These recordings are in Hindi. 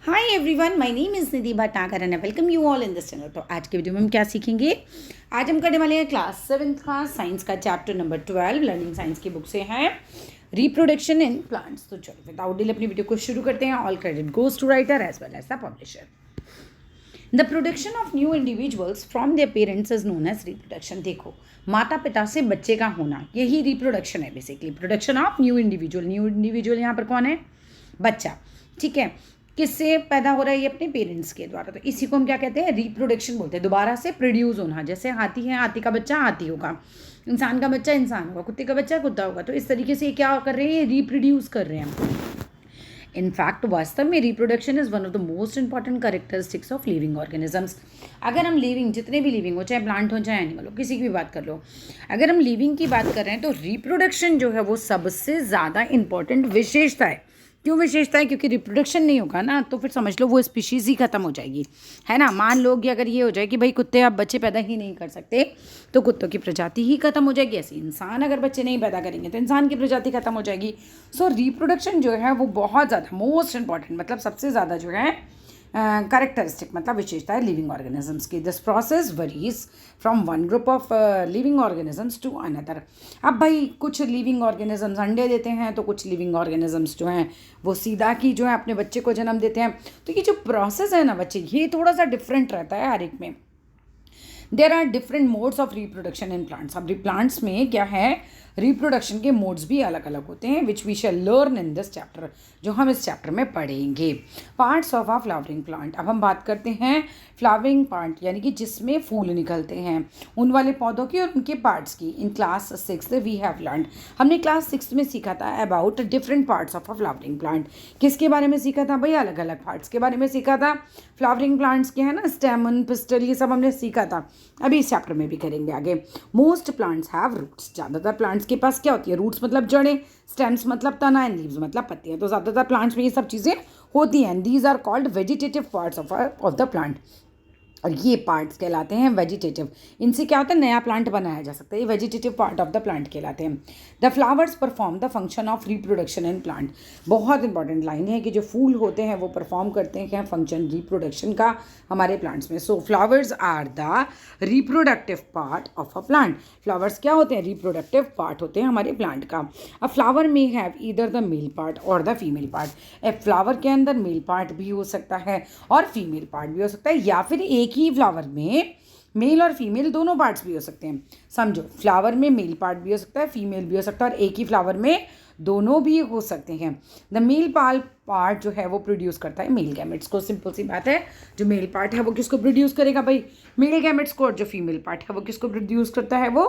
Hi everyone, my name is Nidhi Bhatnagar and I welcome you all in this channel. तो आज के वीडियो में हम क्या सीखेंगे? आज हम करने वाले हैं क्लास 7th का साइंस का चैप्टर नंबर 12 लर्निंग साइंस की बुक से है रिप्रोडक्शन इन प्लांट्स। तो चलो विदाउट डिले अपनी वीडियो को शुरू करते हैं। All credit goes to writer as well as the publisher. The production of new individuals from their parents is known as reproduction. देखो, माता पिता से बच्चे का होना, यही रिप्रोडक्शन है basically. Production of new individual यहाँ पर कौन है? बच्चा। ठीक है, किससे पैदा हो रहा है? ये अपने पेरेंट्स के द्वारा। तो इसी को हम क्या कहते हैं? रिप्रोडक्शन बोलते हैं। दोबारा से प्रोड्यूस होना। जैसे हाथी है, हाथी का बच्चा हाथी होगा, इंसान का बच्चा इंसान होगा, कुत्ते का बच्चा कुत्ता होगा। तो इस तरीके से ये क्या कर रहे हैं? रिप्रोड्यूस कर रहे हैं। इनफैक्ट वास्तव में reproduction is one of the most important characteristics of living organisms. अगर हम लिविंग, जितने भी लिविंग हो, चाहे प्लांट हो चाहे एनिमल हो, किसी की भी बात कर लो, अगर हम लिविंग की बात कर रहे हैं तो रिप्रोडक्शन जो है वो सबसे ज़्यादा इंपॉर्टेंट विशेषता है। क्यों विशेषता है? क्योंकि रिप्रोडक्शन नहीं होगा ना तो फिर समझ लो वो स्पीशीज़ ही खत्म हो जाएगी, है ना। मान लो कि अगर ये हो जाए कि भाई कुत्ते अब बच्चे पैदा ही नहीं कर सकते तो कुत्तों की प्रजाति ही खत्म हो जाएगी। ऐसे इंसान अगर बच्चे नहीं पैदा करेंगे तो इंसान की प्रजाति खत्म हो जाएगी। सो रिप्रोडक्शन जो है वो बहुत ज़्यादा मोस्ट इंपॉर्टेंट, मतलब सबसे ज़्यादा जो है कैरेक्टरिस्टिक, मतलब विशेषता है लिविंग ऑर्गेनिजम्स की। This process varies from one group of living organisms to another. अब भाई कुछ लिविंग ऑर्गेनिजम्स अंडे देते हैं तो कुछ लिविंग ऑर्गेनिजम्स जो हैं वो सीधा की जो है अपने बच्चे को जन्म देते हैं। तो ये जो प्रोसेस है ना बच्चे, ये थोड़ा सा डिफरेंट रहता है हर एक में। There are different modes of reproduction in plants. अब प्लांट्स में क्या है, रिप्रोडक्शन के मोड्स भी अलग अलग होते हैं, which we shall learn in this chapter, जो हम इस चैप्टर में पढ़ेंगे। Parts of a flowering plant. अब हम बात करते हैं फ्लावरिंग पार्ट, यानी कि जिसमें फूल निकलते हैं, उन वाले पौधों की और उनके पार्ट्स की। In class 6 we have learn, हमने क्लास 6 में सीखा था about different parts of a flowering plant. किसके बारे में सीखा था भाई? अलग अलग पार्ट्स के बारे में सीखा था। फ्लावरिंग प्लांट्स के, है ना, स्टेमन, पिस्टल, ये सब हमने सीखा था। अभी इस चैप्टर में भी करेंगे आगे। Most plants have roots. ज़्यादातर प्लांट्स के पास क्या होती है? रूट्स मतलब जड़ें, स्टेम्स मतलब तना, एंड लीव्स मतलब पत्तियां। तो ज़्यादातर प्लांट्स में ये सब चीज़ें होती हैं। These are called vegetative parts of the plant, और ये पार्ट्स कहलाते हैं वेजिटेटिव। इनसे क्या होता है? नया प्लांट बनाया जा सकता है। ये vegetative part of the plant कहलाते हैं। The flowers perform the function of reproduction in plant. बहुत इंपॉर्टेंट लाइन है कि जो फूल होते हैं वो परफॉर्म करते हैं क्या? फंक्शन रिप्रोडक्शन का हमारे प्लांट्स में। So flowers are the reproductive part of a plant. Flowers क्या होते हैं? रिप्रोडक्टिव पार्ट होते हैं हमारे प्लांट का। A flower may have either the male part or the female part. A flower के अंदर मेल पार्ट भी हो सकता है और फीमेल पार्ट भी हो सकता है, या फिर एक ही फ्लावर में मेल और फीमेल दोनों पार्ट्स भी हो सकते हैं। समझो, फ्लावर में मेल पार्ट भी हो सकता है, फीमेल भी हो सकता है, और एक ही फ्लावर में दोनों भी हो सकते हैं। द मेल पार्ट जो है वो प्रोड्यूस करता है मेल गैमेट्स को। सिंपल सी बात है, जो मेल पार्ट है वो किसको प्रोड्यूस करेगा भाई? मेल गैमेट्स को। और जो फीमेल पार्ट है वो किसको प्रोड्यूस करता है? वो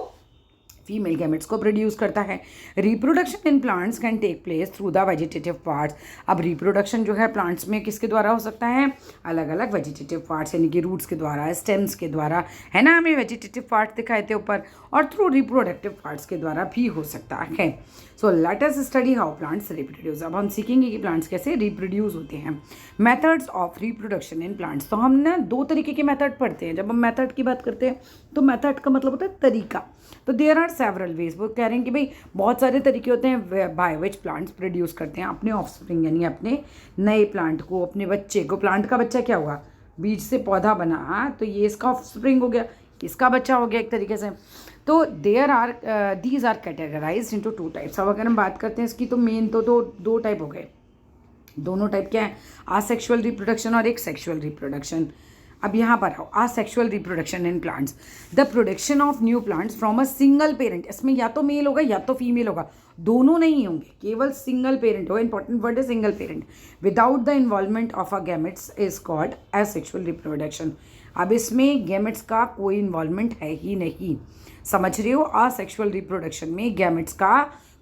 फीमेल गैमेट्स को प्रोड्यूस करता है। Reproduction in plants can take place through the vegetative parts. अब रिप्रोडक्शन जो है प्लांट्स में किसके द्वारा हो सकता है? अलग अलग वेजिटेटिव पार्ट्स, यानी कि रूट्स के द्वारा, स्टेम्स के द्वारा, है ना, हमें वेजिटेटिव पार्ट दिखाए थे ऊपर, और थ्रू रिप्रोडक्टिव पार्ट्स के द्वारा भी हो सकता है। So let us study how plants reproduce. अब हम सीखेंगे कि प्लांट्स कैसे रिप्रोड्यूस होते हैं। Methods of reproduction in plants. तो हम ना दो तरीके के मेथड पढ़ते हैं। जब हम मेथड की बात करते हैं तो मेथड का मतलब होता है तरीका। तो देयर आर सेवरल वेज। वो कह रहे हैं कि भाई बहुत सारे तरीके होते हैं बाय विच प्लांट्स प्रोड्यूस करते हैं अपने ऑफस्प्रिंग, यानी अपने नए प्लांट को, अपने बच्चे को। प्लांट का बच्चा क्या हुआ? बीज से पौधा बना, तो ये इसका ऑफस्प्रिंग हो गया, इसका बच्चा हो गया एक तरीके से। तो there are these are categorised into 2 types. अब अगर हम बात करते हैं इसकी तो मेन तो दो टाइप हो गए। दोनों टाइप क्या है? आसेक्सुअल रिप्रोडक्शन और एक सेक्सुअल रिप्रोडक्शन। अब यहाँ पर आओ, asexual reproduction in plants. The production of new plants from a single parent. इसमें या तो मेल होगा या तो फीमेल होगा, दोनों नहीं होंगे, केवल सिंगल पेरेंट होगा। इंपॉर्टेंट वर्ड है single parent. Without the involvement of a gametes is called asexual reproduction. अब इसमें गैमेट्स का कोई इन्वॉल्वमेंट है ही नहीं, समझ रहे हो? असेक्सुअल रिप्रोडक्शन में गैमेट्स का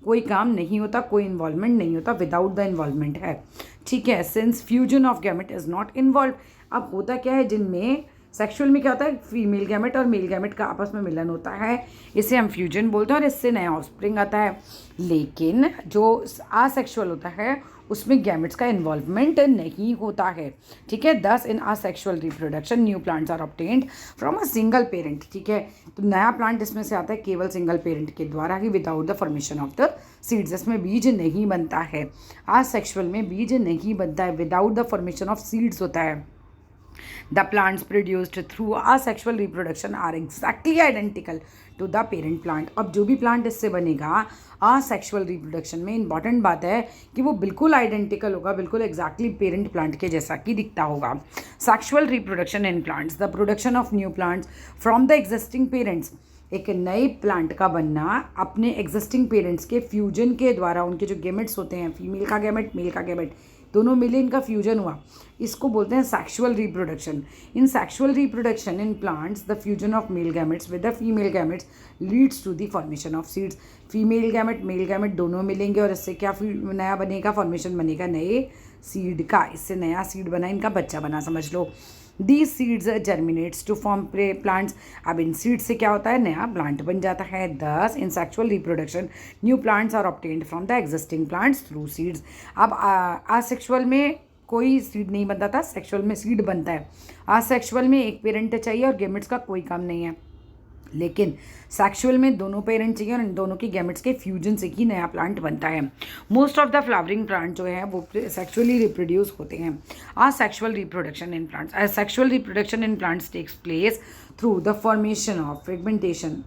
कोई काम नहीं होता, कोई इन्वॉल्वमेंट नहीं होता, विदाउट द इन्वॉल्वमेंट है। ठीक है, since fusion of gamete is not involve. अब होता क्या है, जिनमें सेक्सुअल में क्या होता है, फीमेल गैमेट और मेल गैमेट का आपस में मिलन होता है, इसे हम फ्यूजन बोलते हैं और इससे नया ऑफस्प्रिंग आता है। लेकिन जो आसेक्सुअल होता है उसमें गैमेट्स का इन्वॉल्वमेंट नहीं होता है, ठीक है। Thus in asexual reproduction new plants are obtained from a single parent, ठीक है। तो नया प्लांट इसमें से आता है केवल सिंगल पेरेंट के द्वारा ही, without the formation of the seeds. इसमें बीज नहीं बनता है, आसेक्सुअल में बीज नहीं बनता है, without the formation of seeds होता है। The plants produced through asexual reproduction are exactly identical to the parent plant। अब जो भी प्लांट इससे बनेगा asexual reproduction में, इंपॉर्टेंट बात है कि वो बिल्कुल आइडेंटिकल होगा, बिल्कुल एग्जैक्टली पेरेंट प्लांट के जैसा कि दिखता होगा। Sexual reproduction in plants, the production of new plants from the existing parents, एक नए प्लांट का बनना अपने एग्जिस्टिंग पेरेंट्स के फ्यूजन के द्वारा। उनके जो गैमेट्स होते हैं, फीमेल का गैमेट मेल का गैमेट दोनों मिले, इनका फ्यूजन हुआ, इसको बोलते हैं sexual reproduction. In sexual reproduction in plants the fusion of male gametes with the female gametes leads to the formation of seeds. Female gamete male gamete दोनों मिलेंगे और इससे क्या नया बनेगा, फॉर्मेशन बनेगा नए सीड का। इससे नया सीड बना, इनका बच्चा बना, समझ लो। These seeds germinates to form plants। अब इन सीड से क्या होता है, नया प्लांट बन जाता है। Thus in sexual reproduction new plants are obtained from the existing plants through seeds। अब असेक्सुअल में कोई सीड नहीं बनता था, सेक्सुअल में सीड बनता है। असेक्सुअल में एक पेरेंट चाहिए और गैमेट्स का कोई काम नहीं है, लेकिन सेक्सुअल में दोनों पेरेंट चाहिए और इन दोनों की गैमेट्स के फ्यूजन से ही नया प्लांट बनता है। Most of the flowering plant जो है वो सेक्सुअली रिप्रोड्यूस होते हैं। Asexual reproduction in plants, asexual reproduction in plants takes place through the formation of fragmentation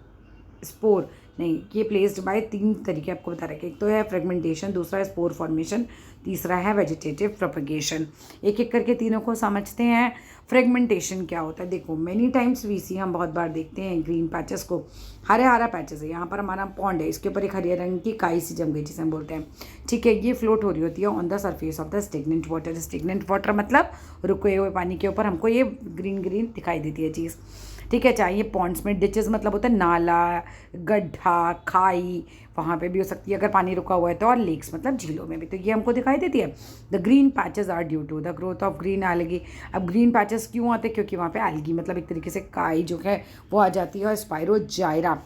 spore. नहीं, ये प्लेस्ड बाय तीन तरीके आपको बता रखे, एक तो है फ्रेगमेंटेशन, दूसरा है स्पोर फॉर्मेशन, तीसरा है वेजिटेटिव प्रोपगेशन। एक एक करके तीनों को समझते हैं। फ्रेगमेंटेशन क्या होता है, देखो मेनी टाइम्स वी सी, हम बहुत बार देखते हैं ग्रीन पैचेस को, हरा पैचेस है, यहाँ पर हमारा पॉन्ड है, इसके ऊपर एक हरे रंग की काई सी जम गई जिसे हम बोलते हैं, ठीक है। ये फ्लोट हो रही होती है on the surface of the stagnant water. Stagnant water मतलब रुके हुए पानी के ऊपर हमको ये ग्रीन ग्रीन दिखाई देती है चीज़, ठीक है। चाहे ये पॉन्ड्स में, डिचेस मतलब होता है नाला, गड्ढा, खाई, वहाँ पे भी हो सकती है अगर पानी रुका हुआ है तो, और लेक्स मतलब झीलों में भी, तो ये हमको दिखाई देती है। The green patches are due to the growth of green algae. अब ग्रीन पैचेस क्यों आते हैं, क्योंकि वहाँ पे एल्गी मतलब एक तरीके से काई जो है वो आ जाती है, और स्पाइरोजाइरा,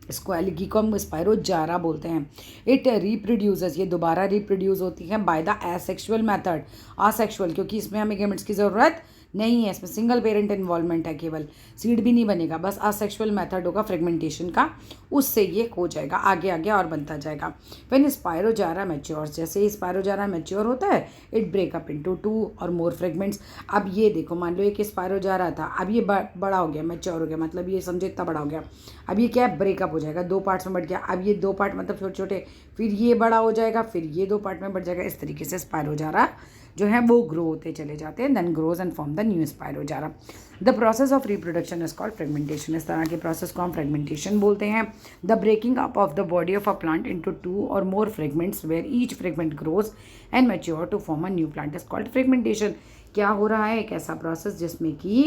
इसको एल्गी को हम स्पाइरोजाइरा बोलते हैं। इट रिप्रोड्यूसेस, ये दोबारा रिप्रोड्यूस होती है by the asexual method. Asexual क्योंकि इसमें हमें गैमेट्स की ज़रूरत नहीं है, इसमें सिंगल पेरेंट इन्वॉल्वमेंट है, केवल सीड भी नहीं बनेगा, बस असेक्सुअल मेथड होगा फ्रेगमेंटेशन का, उससे ये हो जाएगा, आगे आगे और बनता जाएगा। व्हेन स्पाइरोजाइरा मैच्योर्स, जैसे ही स्पाइरोजाइरा मैच्योर होता है, it break up into 2 or more fragments. अब ये देखो, मान लो एक स्पाइरोजाइरा था, अब ये बड़ा हो गया, मैच्योर हो गया, मतलब ये समझो इतना बड़ा हो गया, अब ये क्या है, ब्रेकअप हो जाएगा, 2 पार्ट्स में बढ़ गया। अब ये 2 पार्ट मतलब छोटे छोटे, फिर ये बड़ा हो जाएगा, फिर ये 2 पार्ट में बढ़ जाएगा। इस तरीके से स्पाइरोजाइरा जो है वो ग्रो होते चले जाते हैं, then grows and form the new spirogyra. The process of reproduction is called fragmentation. इस तरह के प्रोसेस को हम फ्रेगमेंटेशन बोलते हैं। The breaking up of the body of a plant into 2 or more fragments where each fragment grows and mature to form a new plant is called fragmentation. क्या हो रहा है, एक ऐसा प्रोसेस जिसमें कि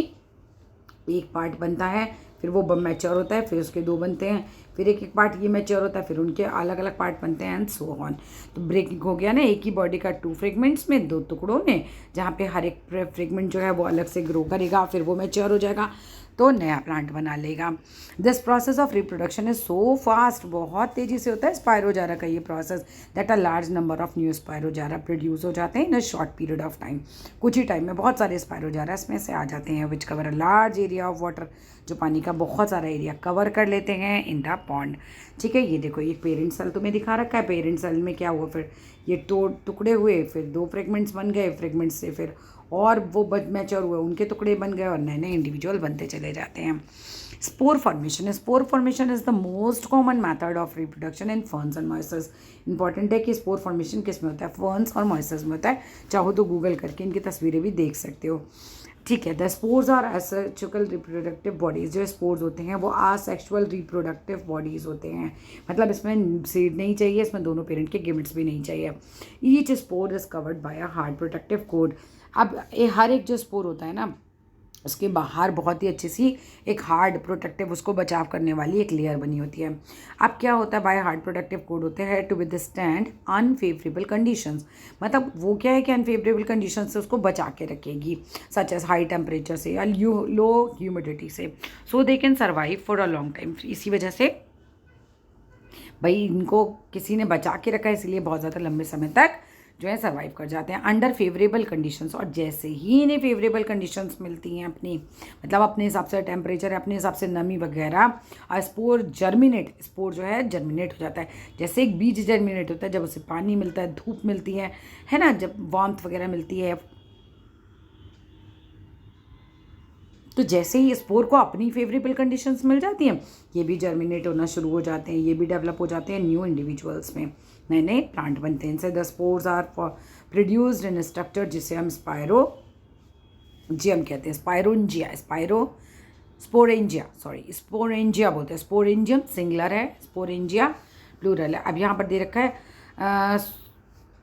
एक पार्ट बनता है, फिर वो मैच्योर होता है, फिर उसके 2 बनते हैं, फिर एक एक पार्ट ये मैच्योर होता है, फिर उनके अलग अलग पार्ट बनते हैं, एंड सो ऑन। तो ब्रेकिंग हो गया ना, एक ही बॉडी का 2 फ्रेगमेंट्स में, 2 टुकड़ों में, जहाँ पे हर एक फ्रेगमेंट जो है वो अलग से ग्रो करेगा, फिर वो मैच्योर हो जाएगा तो नया प्लांट बना लेगा। This process of reproduction is so fast, बहुत तेज़ी से होता है स्पाइरोजाइरा का ये process, that a large number of new spirogyra produce हो जाते हैं in a short period of time. कुछ ही टाइम में बहुत सारे स्पाइरोजाइरा इसमें से आ जाते हैं, which cover a large area of water, जो पानी का बहुत सारा एरिया कवर कर लेते हैं इन द पॉन्ड, ठीक है। ये देखो, एक पेरेंट सेल तुम्हें दिखा रखा है, पेरेंट सेल में क्या हुआ, फिर ये टुकड़े हुए, फिर 2 फ्रेगमेंट्स बन गए, फ्रेगमेंट्स से फिर और वो मैच्योर हुए, उनके टुकड़े बन गए और नए नए इंडिविजुअल बनते चले जाते हैं। Spore formation, spore formation is the most common method of reproduction in ferns and moistures. Important है कि स्पोर फॉर्मेशन किस में होता है, फर्न्स और मॉइस्चर्स में होता है। चाहो तो गूगल करके इनकी तस्वीरें भी देख सकते हो, ठीक है। The spores are asexual reproductive bodies, जो स्पोर्स होते हैं वो आसेक्सुअल रिप्रोडक्टिव बॉडीज होते हैं, मतलब इसमें सीड नहीं चाहिए, इसमें दोनों पेरेंट के गैमेट्स भी नहीं चाहिए। Each spore is covered by a hard protective code. अब हर एक जो स्पोर होता है ना, उसके बाहर बहुत ही अच्छी सी एक हार्ड प्रोटेक्टिव उसको बचाव करने वाली एक लेयर बनी होती है। अब क्या होता है, बाय हार्ड प्रोटेक्टिव कोड होते हैं टू विदस्टैंड अनफेवरेबल कंडीशंस, मतलब वो क्या है कि अनफेवरेबल कंडीशन से उसको बचा के रखेगी, सच एज हाई टेम्परेचर से या लो ह्यूमिडिटी से, so they can survive for a long time. इसी वजह से भाई इनको किसी ने बचा के रखा है, इसलिए बहुत ज़्यादा लंबे समय तक जो है सर्वाइव कर जाते हैं अंडर फेवरेबल कंडीशंस। और जैसे ही इन्हें फेवरेबल कंडीशंस मिलती हैं अपनी, मतलब अपने हिसाब से टेम्परेचर, अपने हिसाब से नमी वगैरह, स्पोर स्पोर जो है जर्मिनेट हो जाता है। जैसे एक बीज जर्मिनेट होता है जब उसे पानी मिलता है, धूप मिलती है ना, जब वार्मथ वगैरह मिलती है, तो जैसे ही स्पोर को अपनी फेवरेबल कंडीशंस मिल जाती हैं, ये भी जर्मिनेट होना शुरू हो जाते हैं, ये भी डेवलप हो जाते हैं न्यू इंडिविजुअल्स में, नए नए प्लांट बनते हैं इनसे। The spores are produced in structure जिसे हम स्पायरोजियम कहते हैं, स्पोरेंजिया बोलते हैं। स्पोरेंजियम सिंगुलर है, स्पोरेंजिया प्लूरल है। अब यहाँ पर दे रखा है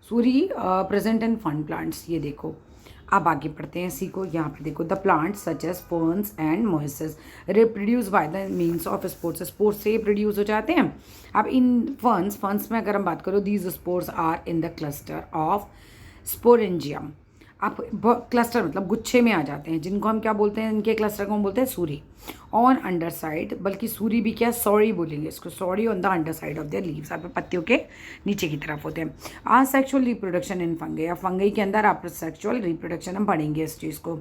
sori present in fern plants, ये देखो। अब आगे पढ़ते हैं इसी को, यहाँ पर देखो, the plants such as ferns and mosses reproduce by the means of spores, spores से प्रोड्यूस हो जाते हैं। अब इन फर्न्स में अगर हम बात करो, these spores are in the cluster of sporangium. आप क्लस्टर मतलब गुच्छे में आ जाते हैं, जिनको हम क्या बोलते हैं, इनके क्लस्टर को हम बोलते हैं सूरी। ऑन अंडर साइड, बल्कि सूरी भी क्या, सॉरी बोलेंगे इसको, sorry on the under side of their leaves, आप पत्तियों के नीचे की तरफ होते हैं। आसेक्सुअल रिप्रोडक्शन इन फंगई, या फंगई के अंदर आप सेक्सुअल रिप्रोडक्शन हम पढ़ेंगे इस चीज़ को।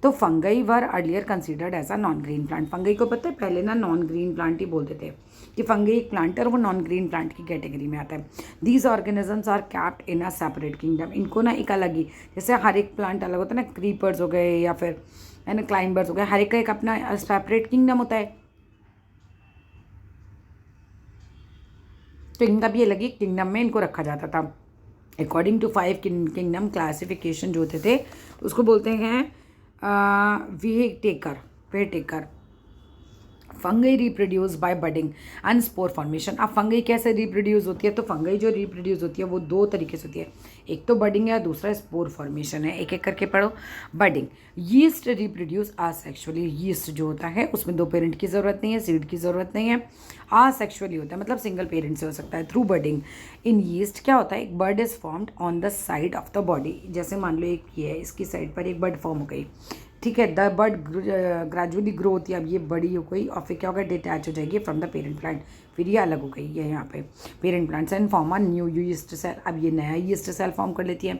तो fungi were earlier considered as a non green plant. Fungi को पता है पहले ना नॉन ग्रीन प्लांट ही बोलते थे, कि फंगई एक प्लांट है और वो नॉन ग्रीन प्लांट की कैटेगरी में आता है। These organisms are kept in a separate kingdom, इनको ना एक अलग ही, जैसे हर एक प्लांट अलग होता है ना, क्रीपर्स हो गए या फिर है ना क्लाइंबर्स हो गए, हर एक का एक अपना सेपरेट किंगडम होता है, तो इनका भी अलग ही किंगडम में इनको रखा जाता था। अकॉर्डिंग टू 5 किंगडम क्लासिफिकेशन जो होते थे, उसको बोलते हैं Whittaker. Fungi reproduce by budding and spore formation. अब फंगई कैसे रिप्रोड्यूस होती है, तो फंगई जो रिप्रोड्यूस होती है वो दो तरीके से होती है, एक तो बडिंग है, दूसरा स्पोर फॉर्मेशन है। एक एक करके पढ़ो। बडिंग, यीस्ट रिप्रोड्यूस आसेक्सुअली, यीस्ट जो होता है उसमें दो पेरेंट की ज़रूरत नहीं है, सीड की ज़रूरत नहीं है, आसेक्सुअली होता है, मतलब सिंगल पेरेंट से हो सकता है। थ्रू बडिंग इन यीस्ट क्या होता है, एक bird is formed on the side of the body, जैसे मान लो एक ये है, इसकी साइड पर एक बर्ड फॉर्म हो गई, ठीक है। द बर्ड ग्रेजुअली ग्रो होती है, अब ये बड़ी हो गई और फिर क्या होगा, डिटैच हो जाएगी फ्रॉम द पेरेंट प्लांट, फिर ये अलग हो गई है यहाँ पे पेरेंट प्लांट से, and form a new yeast cell. अब ये नया यीस्ट सेल फॉर्म कर लेती है।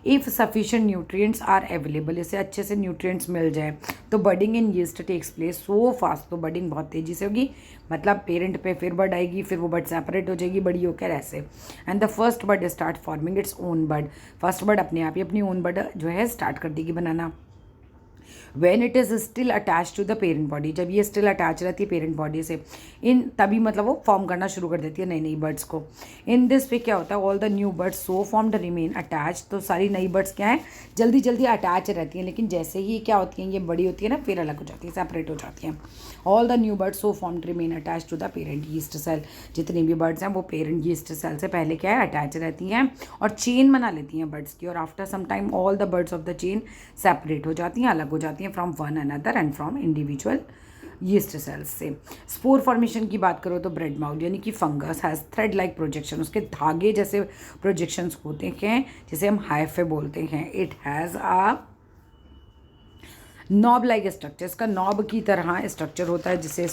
If sufficient nutrients are available, इसे अच्छे से न्यूट्रिएंट्स मिल जाए तो budding in yeast takes place so fast, तो बडिंग बहुत तेज़ी से होगी, मतलब पेरेंट पे फिर बर्ड आएगी, फिर वो बर्ड सेपरेट हो जाएगी बड़ी होकर ऐसे। And the first bird start forming its own bird, first bird अपने आप ही अपनी ओन बर्ड जो है स्टार्ट कर देगी बनाना। When it is still attach to the parent body, जब ये स्टिल अटैच रहती है पेरेंट बॉडी से, इन तभी मतलब वो फॉर्म करना शुरू कर देती है नई नई बर्ड्स को। इन दिस पे क्या होता है, all the new birds so formed remain attach, तो सारी नई बर्ड्स क्या है, जल्दी जल्दी अटैच रहती हैं, लेकिन जैसे ही क्या होती हैं, ये बड़ी होती है ना, फिर अलग हो जाती है, सेपरेट हो जाती हैं। All the new birds so formed remain attach to the parent yeast cell, जितनी भी बर्ड्स हैं वो पेरेंट यीस्ट सेल से पहले क्या है, अटैच रहती हैं और चेन बना लेती हैं बर्ड्स की, और after some time all the birds of the chain separate हो जाती हैं, अलग हो जाती हैं from one another and from individual yeast cells से। स्पोर फॉर्मेशन की बात करो तो ब्रेड माउथ यानी कि fungus has thread like projection, उसके धागे जैसे प्रोजेक्शंस होते हैं, जिसे हम हाइफे बोलते हैं। It has a knob like structure, इसका नॉब की तरह स्ट्रक्चर होता है, जिसे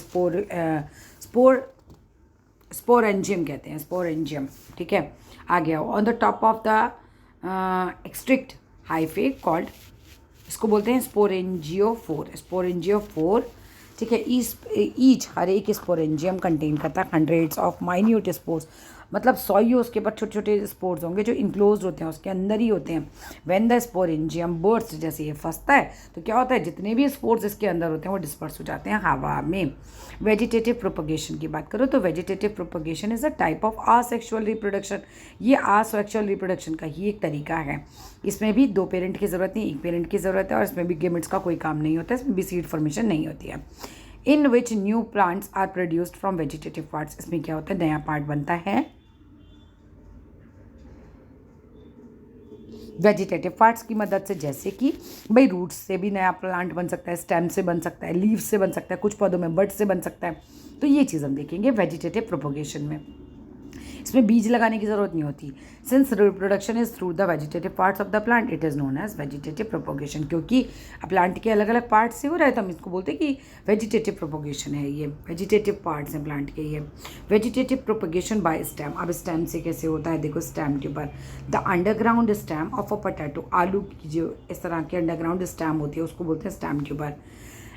स्पोरेंजियम कहते हैं, स्पोरेंजियम, ठीक है। आ गया on the top of the extract hyphae called, इसको बोलते हैं स्पोरेंजियोफोर, ठीक है। ईच हर एक स्पोरेंजियम कंटेन करता है हंड्रेड्स ऑफ माइन्यूट स्पोर्स, मतलब 100 ही उसके ऊपर छोटे छोटे स्पोर्स होंगे जो इनक्लोज होते हैं, उसके अंदर ही होते हैं। व्हेन द स्पोरेंजियम बर्स्ट, जैसे ये फंसता है तो क्या होता है, जितने भी स्पोर्स इसके अंदर होते हैं वो डिस्पर्स हो जाते हैं हवा में। वेजिटेटिव प्रोपगेशन की बात करो तो vegetative propagation is a type of asexual reproduction, ये आसेक्सुअल रिप्रोडक्शन का ही एक तरीका है। इसमें भी दो पेरेंट की ज़रूरत नहीं, एक पेरेंट की ज़रूरत है, और इसमें भी गेमेट्स का कोई काम नहीं होता है, इसमें भी सीड फॉर्मेशन नहीं होती है। In which new plants are produced from vegetative parts, इसमें क्या होता है, नया पार्ट बनता है वेजिटेटिव पार्ट्स की मदद से, जैसे कि भाई रूट्स से भी नया प्लांट बन सकता है, स्टेम से बन सकता है, लीव्स से बन सकता है, कुछ पौधों में बड से बन सकता है। तो ये चीज़ हम देखेंगे वेजिटेटिव प्रोपोगेशन में। इसमें बीज लगाने की ज़रूरत नहीं होती। Since reproduction is through the vegetative parts of the plant, it is known as vegetative propagation. क्योंकि प्लांट के अलग अलग पार्ट्स से हो रहा है तो हम इसको बोलते हैं कि वेजिटेटिव प्रोपोगेशन है, ये वेजिटेटिव पार्ट्स हैं प्लांट के। ये वेजिटेटिव प्रोपोगेशन बाय स्टेम। अब स्टेम से कैसे होता है, देखो स्टेम के ऊपर, the underground stem of a potato, आलू की जो इस तरह की अंडरग्राउंड स्टेम होती है उसको बोलते हैं stem tuber.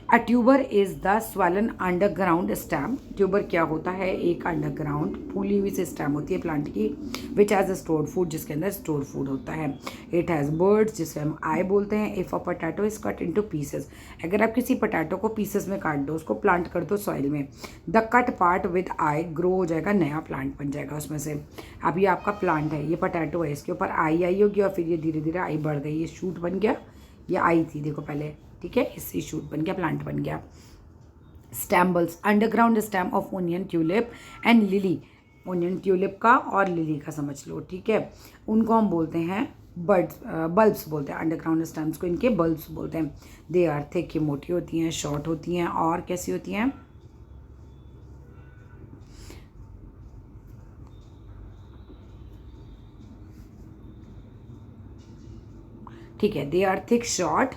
A tuber is the swollen underground stem. Tuber क्या होता है, एक अंडरग्राउंड फूली हुई सी स्टेम होती है प्लांट की, विच हैज़ स्टोर्ड फूड, जिसके अंदर स्टोर फूड होता है। इट हैज़ बर्ड्स, जिसे हम आई बोलते हैं। If a potato is cut into pieces, अगर आप किसी पोटैटो को पीसेस में काट दो, उसको प्लांट कर दो सॉइल में, the cut part with I grow हो जाएगा, नया प्लांट बन जाएगा उसमें से। अभी आपका प्लांट है, ये पोटैटो है, इसके ऊपर आई होगी और फिर ये धीरे धीरे आई बढ़ गई, ये शूट बन गया, ये आई थी देखो पहले, ठीक है, इससे शूट बन गया, प्लांट बन गया। स्टैम्बल्स, underground stem of onion, tulip and lily. Onion, tulip का और लिली का समझ लो, ठीक है। उनको हम बोलते हैं बल्ब्स बोलते हैं, अंडरग्राउंड स्टेम्स को इनके बल्ब्स बोलते हैं। दे आर थिक, ये मोटी होती हैं, शॉर्ट होती हैं और कैसी होती हैं, ठीक है, they are thick short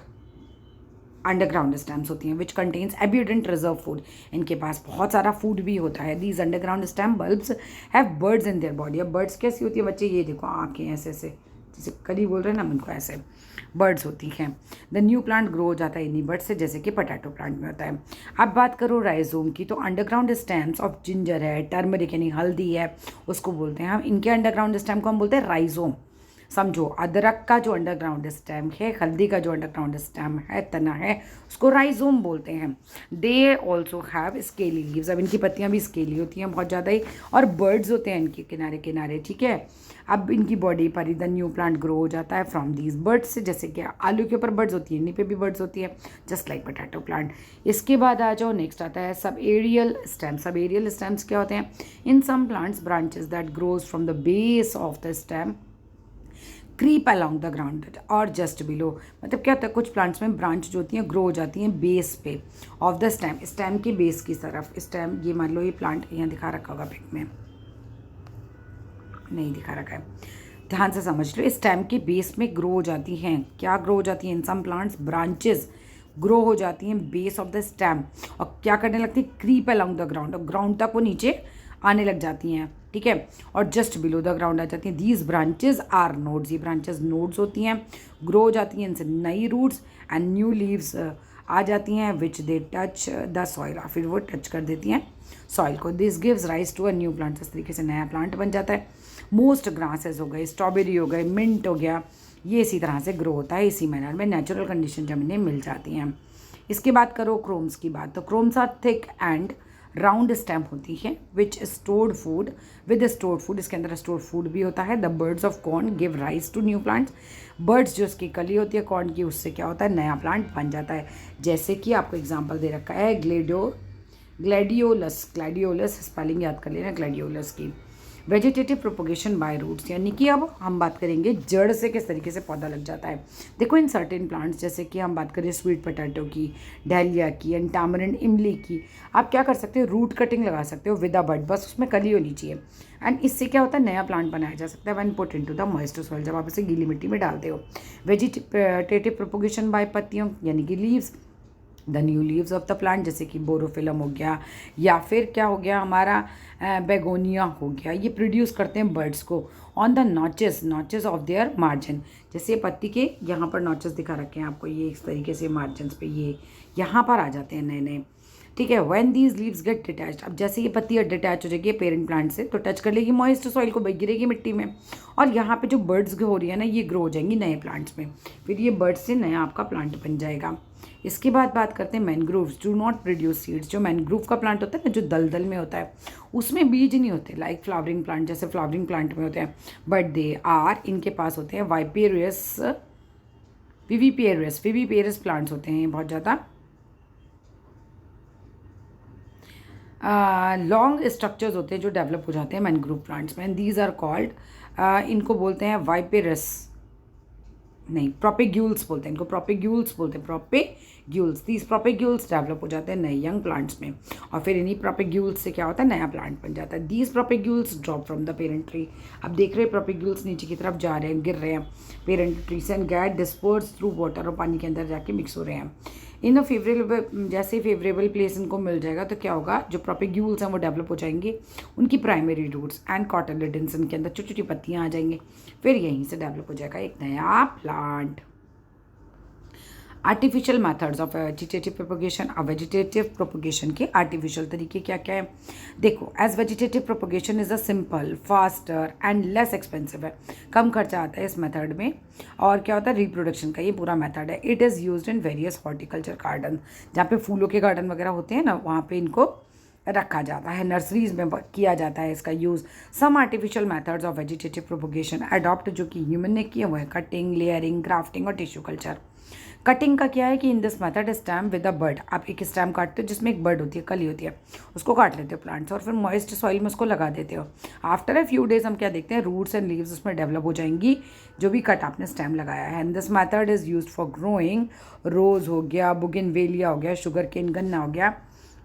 underground stems होती हैं, which contains abundant reserve food. इनके पास बहुत सारा फूड भी होता है। These underground stem bulbs have birds in their body. अब बर्ड्स कैसी होती है बच्चे, ये देखो आँखें ऐसे ऐसे, जैसे कली बोल रहे हैं ना हम इनको, ऐसे बर्ड्स होती हैं। द न्यू प्लांट ग्रो हो जाता है इन्हीं बर्ड से, जैसे कि पोटैटो प्लांट में होता है। अब बात करो राइजोम की, तो अंडरग्राउंड स्टेम्स ऑफ जिंजर है, टर्मरिक यानी हल्दी है, उसको बोलते हैं हम, इनके अंडरग्राउंड स्टेम को हम बोलते हैं राइजोम। समझो, अदरक का जो अंडरग्राउंड स्टेम है, हल्दी का जो अंडरग्राउंड स्टेम है, तना है, उसको राइजोम बोलते हैं। They also have scaly leaves. अब इनकी पत्तियां भी स्केली होती हैं बहुत ज़्यादा ही, और बर्ड्स होते हैं इनके किनारे किनारे, ठीक है। अब इनकी बॉडी पर ही द न्यू प्लांट ग्रो हो जाता है फ्रॉम दीज बर्ड्स से, जैसे कि आलू के ऊपर बर्ड्स होती है, इन्हीं पे भी बर्ड्स होती है, जस्ट लाइक पोटैटो प्लांट। इसके बाद आ जाओ, नेक्स्ट आता है subaerial stem. Subaerial stems क्या होते हैं, in some plants branches that grows from the base of the stem creep along the ground और जस्ट बिलो। मतलब क्या होता है, कुछ प्लांट्स में ब्रांच जो होती हैं ग्रो हो जाती हैं बेस पे ऑफ द स्टेम, स्टेम के बेस की तरफ। स्टेम, ये मान लो ये प्लांट यहाँ दिखा रखा होगा पिक में, नहीं दिखा रखा है, ध्यान से समझ लो। स्टेम के बेस में ग्रो हो जाती हैं, क्या ग्रो हो जाती हैं, in some plants branches grow हो जाती हैं बेस ऑफ द स्टेम, और क्या करने लगती है, क्रीप अलॉन्ग द ग्राउंड, और ग्राउंड तक वो नीचे आने लग जाती हैं, ठीक है, और जस्ट बिलो द ग्राउंड आ जाती हैं। दीज ब्रांचेज आर नोड्स, ये ब्रांचेज नोड्स होती हैं, ग्रो हो जाती हैं इनसे नई रूट्स एंड न्यू लीव्स आ जाती हैं, which they touch the soil, और फिर वो टच कर देती हैं सॉइल को। This gives rise to a new plant, इस तरीके से नया प्लांट बन जाता है। मोस्ट ग्रासेस हो गए, स्ट्रॉबेरी हो गए, मिंट हो गया, ये इसी तरह से ग्रो होता है, इसी मैनर में नेचुरल कंडीशन जब इन्हें मिल जाती हैं। इसके बाद करो क्रोम्स की बात, तो corms are thick and round stem होती है, which stored food, with stored food, इसके अंदर स्टोर्ड फूड भी होता है। The birds of corn give rise to new plants, buds जो उसकी कली होती है कॉर्न की, उससे क्या होता है, नया प्लांट बन जाता है। जैसे कि आपको एग्जांपल दे रखा है ग्लैडियोलस, ग्लैडियोलस स्पेलिंग याद कर लेना ग्लैडियोलस की। वेजिटेटिव प्रोपोगेशन बाय रूट्स, यानी कि अब हम बात करेंगे जड़ से किस तरीके से पौधा लग जाता है। देखो इन सर्टेन प्लांट्स, जैसे कि हम बात करें स्वीट पोटैटो की, डैलिया की एंड टामरिंड इमली की, आप क्या कर सकते हो, रूट कटिंग लगा सकते हो विद अ बड, बस उसमें कली होनी चाहिए, एंड इससे क्या होता है, नया प्लांट बनाया जा सकता है when put into the moist soil, जब आप इसे गीली मिट्टी में डालते हो। वेजिटेटिव प्रोपोगेशन बाय पत्तियों, यानी कि leaves, the new leaves of the plant, जैसे कि बोरोफिलम हो गया, या फिर क्या हो गया हमारा बेगोनिया हो गया, ये प्रोड्यूस करते हैं बर्ड्स को on the notches of their margin. जैसे पत्ती के यहाँ पर नॉचेस दिखा रखे हैं आपको, ये इस तरीके से मार्जिन पे ये यहाँ पर आ जाते हैं नए नए, ठीक है। When these leaves gate detached, अब जैसे ये पत्ती डिटैच हो जाएगी पेरेंट प्लांट से, तो टच कर लेगी मॉइस्ट सॉइल को, गिरेगी मिट्टी में, और यहाँ पे जो बर्ड्स हो रही है ना, ये ग्रो हो जाएंगी नए प्लांट्स में, फिर ये बर्ड्स से नया आपका प्लांट बन जाएगा। इसके बाद बात करते हैं mangroves do not produce seeds. जो मैनग्रोव का प्लांट होता है ना, जो दलदल में होता है, उसमें बीज नहीं होते, लाइक फ्लावरिंग प्लांट, जैसे फ्लावरिंग प्लांट में होते हैं, बट दे आर, इनके पास होते हैं वाइपेरियस, विविपेरियस प्लांट्स होते हैं बहुत ज़्यादा, लॉन्ग स्ट्रक्चर्स होते हैं जो डेवलप हो जाते हैं मैनग्रोव प्लांट्स में, दीज आर कॉल्ड, इनको बोलते हैं वाइपेरस, नहीं, प्रोपेग्यूल्स बोलते हैं इनको, प्रोपेग्यूल्स बोलते हैं, प्रोपेग्यूल्स। दीज प्रोपेग्यूल्स डेवलप हो जाते हैं नए यंग प्लांट्स में, और फिर इन्हीं प्रोपेग्यूल्स से क्या होता है, नया प्लांट बन जाता है। These propagules drop from the parent tree. अब देख रहे हैं प्रोपेग्यूल्स नीचे की तरफ जा रहे हैं, गिर रहे हैं पेरेंट ट्री से, and get disperse through water, और पानी के अंदर जाके मिक्स हो रहे हैं। इन अ फेवरेबल, जैसे फेवरेबल प्लेस इनको मिल जाएगा तो क्या होगा, जो प्रोपेग्यूल्स हैं वो डेवलप हो जाएंगे, उनकी प्राइमरी रूट्स एंड कॉटिलेडन्स इनके अंदर छोटी छोटी पत्तियाँ आ जाएंगी, फिर यहीं से डेवलप हो जाएगा एक नया plant. Artificial methods of vegetative propagation. अब वेजिटेटिव प्रोपगेशन के आर्टिफिशियल तरीके क्या क्या है, देखो, as vegetative propagation is a simple, faster and less expensive है, कम खर्चा आता है इस मेथड में, और क्या होता है, रिप्रोडक्शन का ये पूरा मेथड है। It is used in various horticulture garden, जहाँ पे फूलों के गार्डन वगैरह होते हैं ना, वहाँ पे इनको रखा जाता है, नर्सरीज में किया जाता है इसका use. Some artificial methods of vegetative propagation adopt, जो कि ह्यूमन ने किए हुए हैं, कटिंग, लेयरिंग, ग्राफ्टिंग और टिश्यू कल्चर। कटिंग का क्या है कि in this method stem with a bird, आप एक स्टेम काटते हो जिसमें एक बर्ड होती है, कली होती है, उसको काट लेते हो प्लांट्स, और फिर मॉइस्ट सॉइल में उसको लगा देते हो। आफ्टर अ फ्यू डेज हम क्या देखते हैं, रूट्स एंड लीव्स उसमें डेवलप हो जाएंगी, जो भी कट आपने स्टेम लगाया है। And this method is used for growing, rose हो गया, बुगिनवेलिया हो गया, शुगर केन, गन्ना हो गया,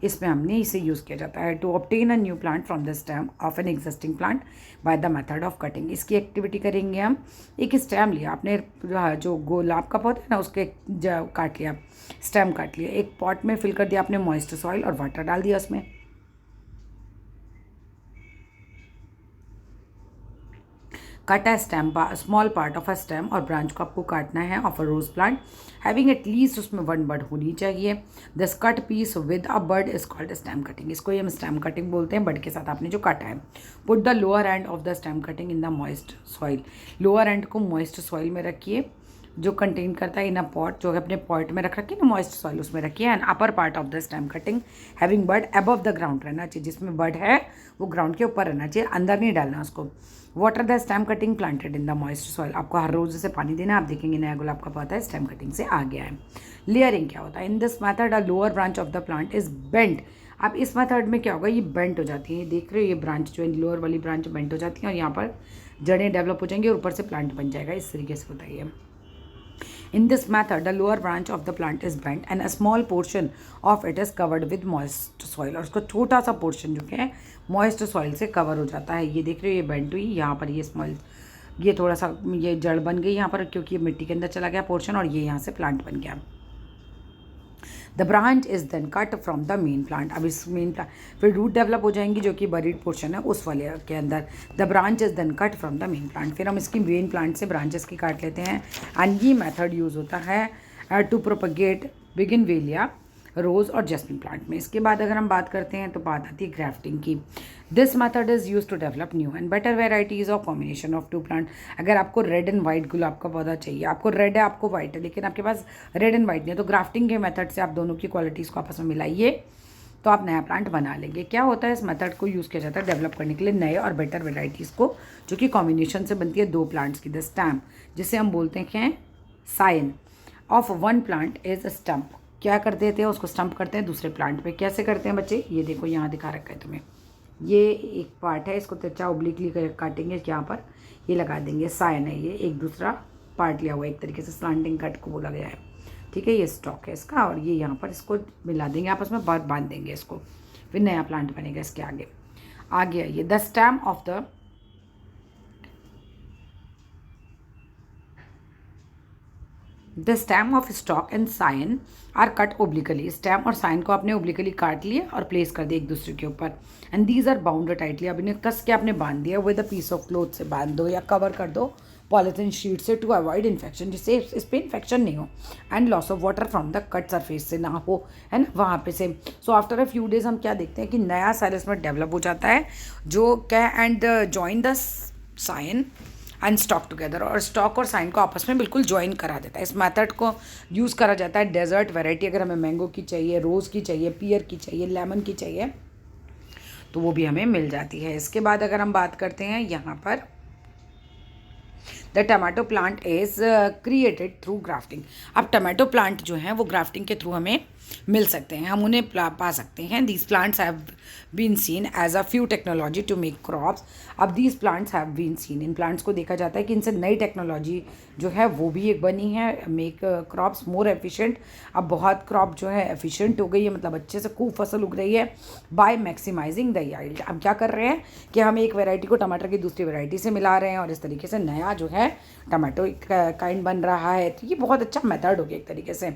इसमें हमने इसे यूज़ किया जाता है। To obtain a new plant from the stem of an existing plant by the method of cutting. इसकी एक्टिविटी करेंगे हम, एक स्टेम लिया आपने, जो गुलाब का पौधा है ना, उसके काट लिया, स्टेम काट लिया, एक पॉट में फिल कर दिया आपने मॉइस्ट सॉइल, और वाटर डाल दिया उसमें। Cut a stem, small part of a stem और ब्रांच को आपको काटना है of a rose plant, having at least उसमें 1 बड होनी चाहिए। This cut piece with a bud is called stem cutting, इसको हम स्टेम कटिंग बोलते हैं, बड के साथ आपने जो काटा है। Put the lower end of the stem cutting in the moist soil, lower and को मॉइस्ट सॉइल में रखिए, जो कंटेन करता है इन अ पॉट, जो अपने पॉट में रख रखिए ना मॉइस्ट सॉइल, उसमें रखिए। And upper part of the stem cutting having bud above the ground रहना चाहिए, जिसमें बड है वो ग्राउंड के ऊपर रहना चाहिए, अंदर नहीं डालना उसको। Water the stem cutting planted in the moist soil, आपको हर रोज से पानी देना, आप देखेंगे नया गुलाब का पौधा स्टेम कटिंग से आ गया है। लेयरिंग क्या होता है, इन this method a lower branch of the plant is bent. अब इस मेथड में क्या होगा, ये बेंट हो जाती है, देख रहे हो ये ब्रांच जो है, लोअर वाली ब्रांच बेंट हो जाती है, और यहाँ पर जड़ें डेवलप हो जाएंगी और ऊपर से प्लांट बन जाएगा, इस तरीके से होता है ये। In this method, the lower branch of the plant is bent and a small portion of it is covered with moist soil, और उसका छोटा सा पोर्शन जो है मॉइस्ट सॉइल से कवर हो जाता है। ये देख रहे हो, ये बेंट हुई, यहाँ पर ये स्मॉल, ये थोड़ा सा ये जड़ बन गई यहाँ पर, क्योंकि ये मिट्टी के अंदर चला गया पोर्शन, और ये यहाँ से प्लांट बन गया। The branch is then cut from the main plant, अब इस मेन प्लांट फिर रूट डेवलप हो जाएंगी, जो कि बरीड पोर्शन है उस वाले के अंदर। The branch is then cut from the main plant, फिर हम इसकी मेन प्लांट से ब्रांचेस की काट लेते हैं। एंड ये मेथड यूज़ होता है टू प्रोपगेट बिगिनवेलिया, रोज़ और जैस्मिन प्लांट में। इसके बाद अगर हम बात करते हैं तो बात आती है ग्राफ्टिंग की। This method is use to develop new and better varieties of combination of 2 plant. अगर आपको रेड एंड वाइट गुलाब का पौधा चाहिए, आपको रेड है आपको वाइट है, लेकिन आपके पास रेड एंड वाइट नहीं है, तो ग्राफ्टिंग के मेथड से आप दोनों की क्वालिटीज़ को आपस में मिलाइए, तो आप नया प्लांट बना लेंगे। क्या होता है, इस मेथड को यूज़ किया जाता है डेवलप करने के लिए नए और बेटर वेराइटीज़ को, जो कि कॉम्बिनेशन से बनती है 2 प्लांट्स की। द स्टैम्प, जिसे हम बोलते हैं scion of 1 plant is stump, क्या कर देते हैं उसको स्टम्प करते हैं दूसरे प्लांट पे। कैसे करते हैं बच्चे, ये देखो यहाँ दिखा रखा है तुम्हें, ये एक पार्ट है, इसको तिरछा ओब्लिकली काटेंगे, यहाँ पर ये लगा देंगे, साइन है, ये एक दूसरा पार्ट लिया हुआ है, एक तरीके से स्लैंटिंग कट को बोला गया है, ठीक है, ये स्टॉक है इसका, और ये यहाँ पर इसको मिला देंगे आपस में, बांध देंगे इसको, फिर नया प्लांट बनेगा इसके आगे। ये the stem of the stem of stock and scion are cut obliquely, stem और साइन को आपने ओब्लिकली काट लिया और प्लेस कर दिया एक दूसरे के ऊपर। And these are bound tightly, अब इन्हें कस के आपने बांध दिया, with a piece of cloth से बांध दो या कवर कर दो पॉलीथीन शीट से, टू अवॉइड इन्फेक्शन, जिससे इस पर इन्फेक्शन नहीं हो, and loss of water from the cut surface से ना हो, है ना, वहाँ पे से। So after a few days हम क्या देखते हैं कि नया सेल इसमें डेवलप हो जाता है, जो क्या, and join the scion and stock together, और स्टॉक और साइन को आपस में बिल्कुल ज्वाइन करा देता है। इस मेथड को यूज़ करा जाता है डेजर्ट वैरायटी, अगर हमें मैंगो की चाहिए, रोज़ की चाहिए, पियर की चाहिए, लेमन की चाहिए, तो वो भी हमें मिल जाती है। इसके बाद अगर हम बात करते हैं यहाँ पर, the tomato plant is created through grafting. अब टमाटो प्लांट जो है वो ग्राफ्टिंग के थ्रू हमें मिल सकते हैं, हम उन्हें पा सकते हैं। These plants have been seen as a few technology to make crops. अब these plants have been seen, इन प्लांट्स को देखा जाता है कि इनसे नई टेक्नोलॉजी जो है वो भी एक बनी है, मेक क्रॉप्स मोर एफिशिएंट। अब बहुत क्रॉप जो है एफिशिएंट हो गई है, मतलब अच्छे से खूब फसल उग रही है बाय मैक्सिमाइजिंग द यील्ड। अब क्या कर रहे हैं कि हम एक वैरायटी को टमाटर की दूसरी वैरायटी से मिला रहे हैं और इस तरीके से नया जो है टमाटो काइंड बन रहा है। तो ये बहुत अच्छा मेथड हो गया एक तरीके से।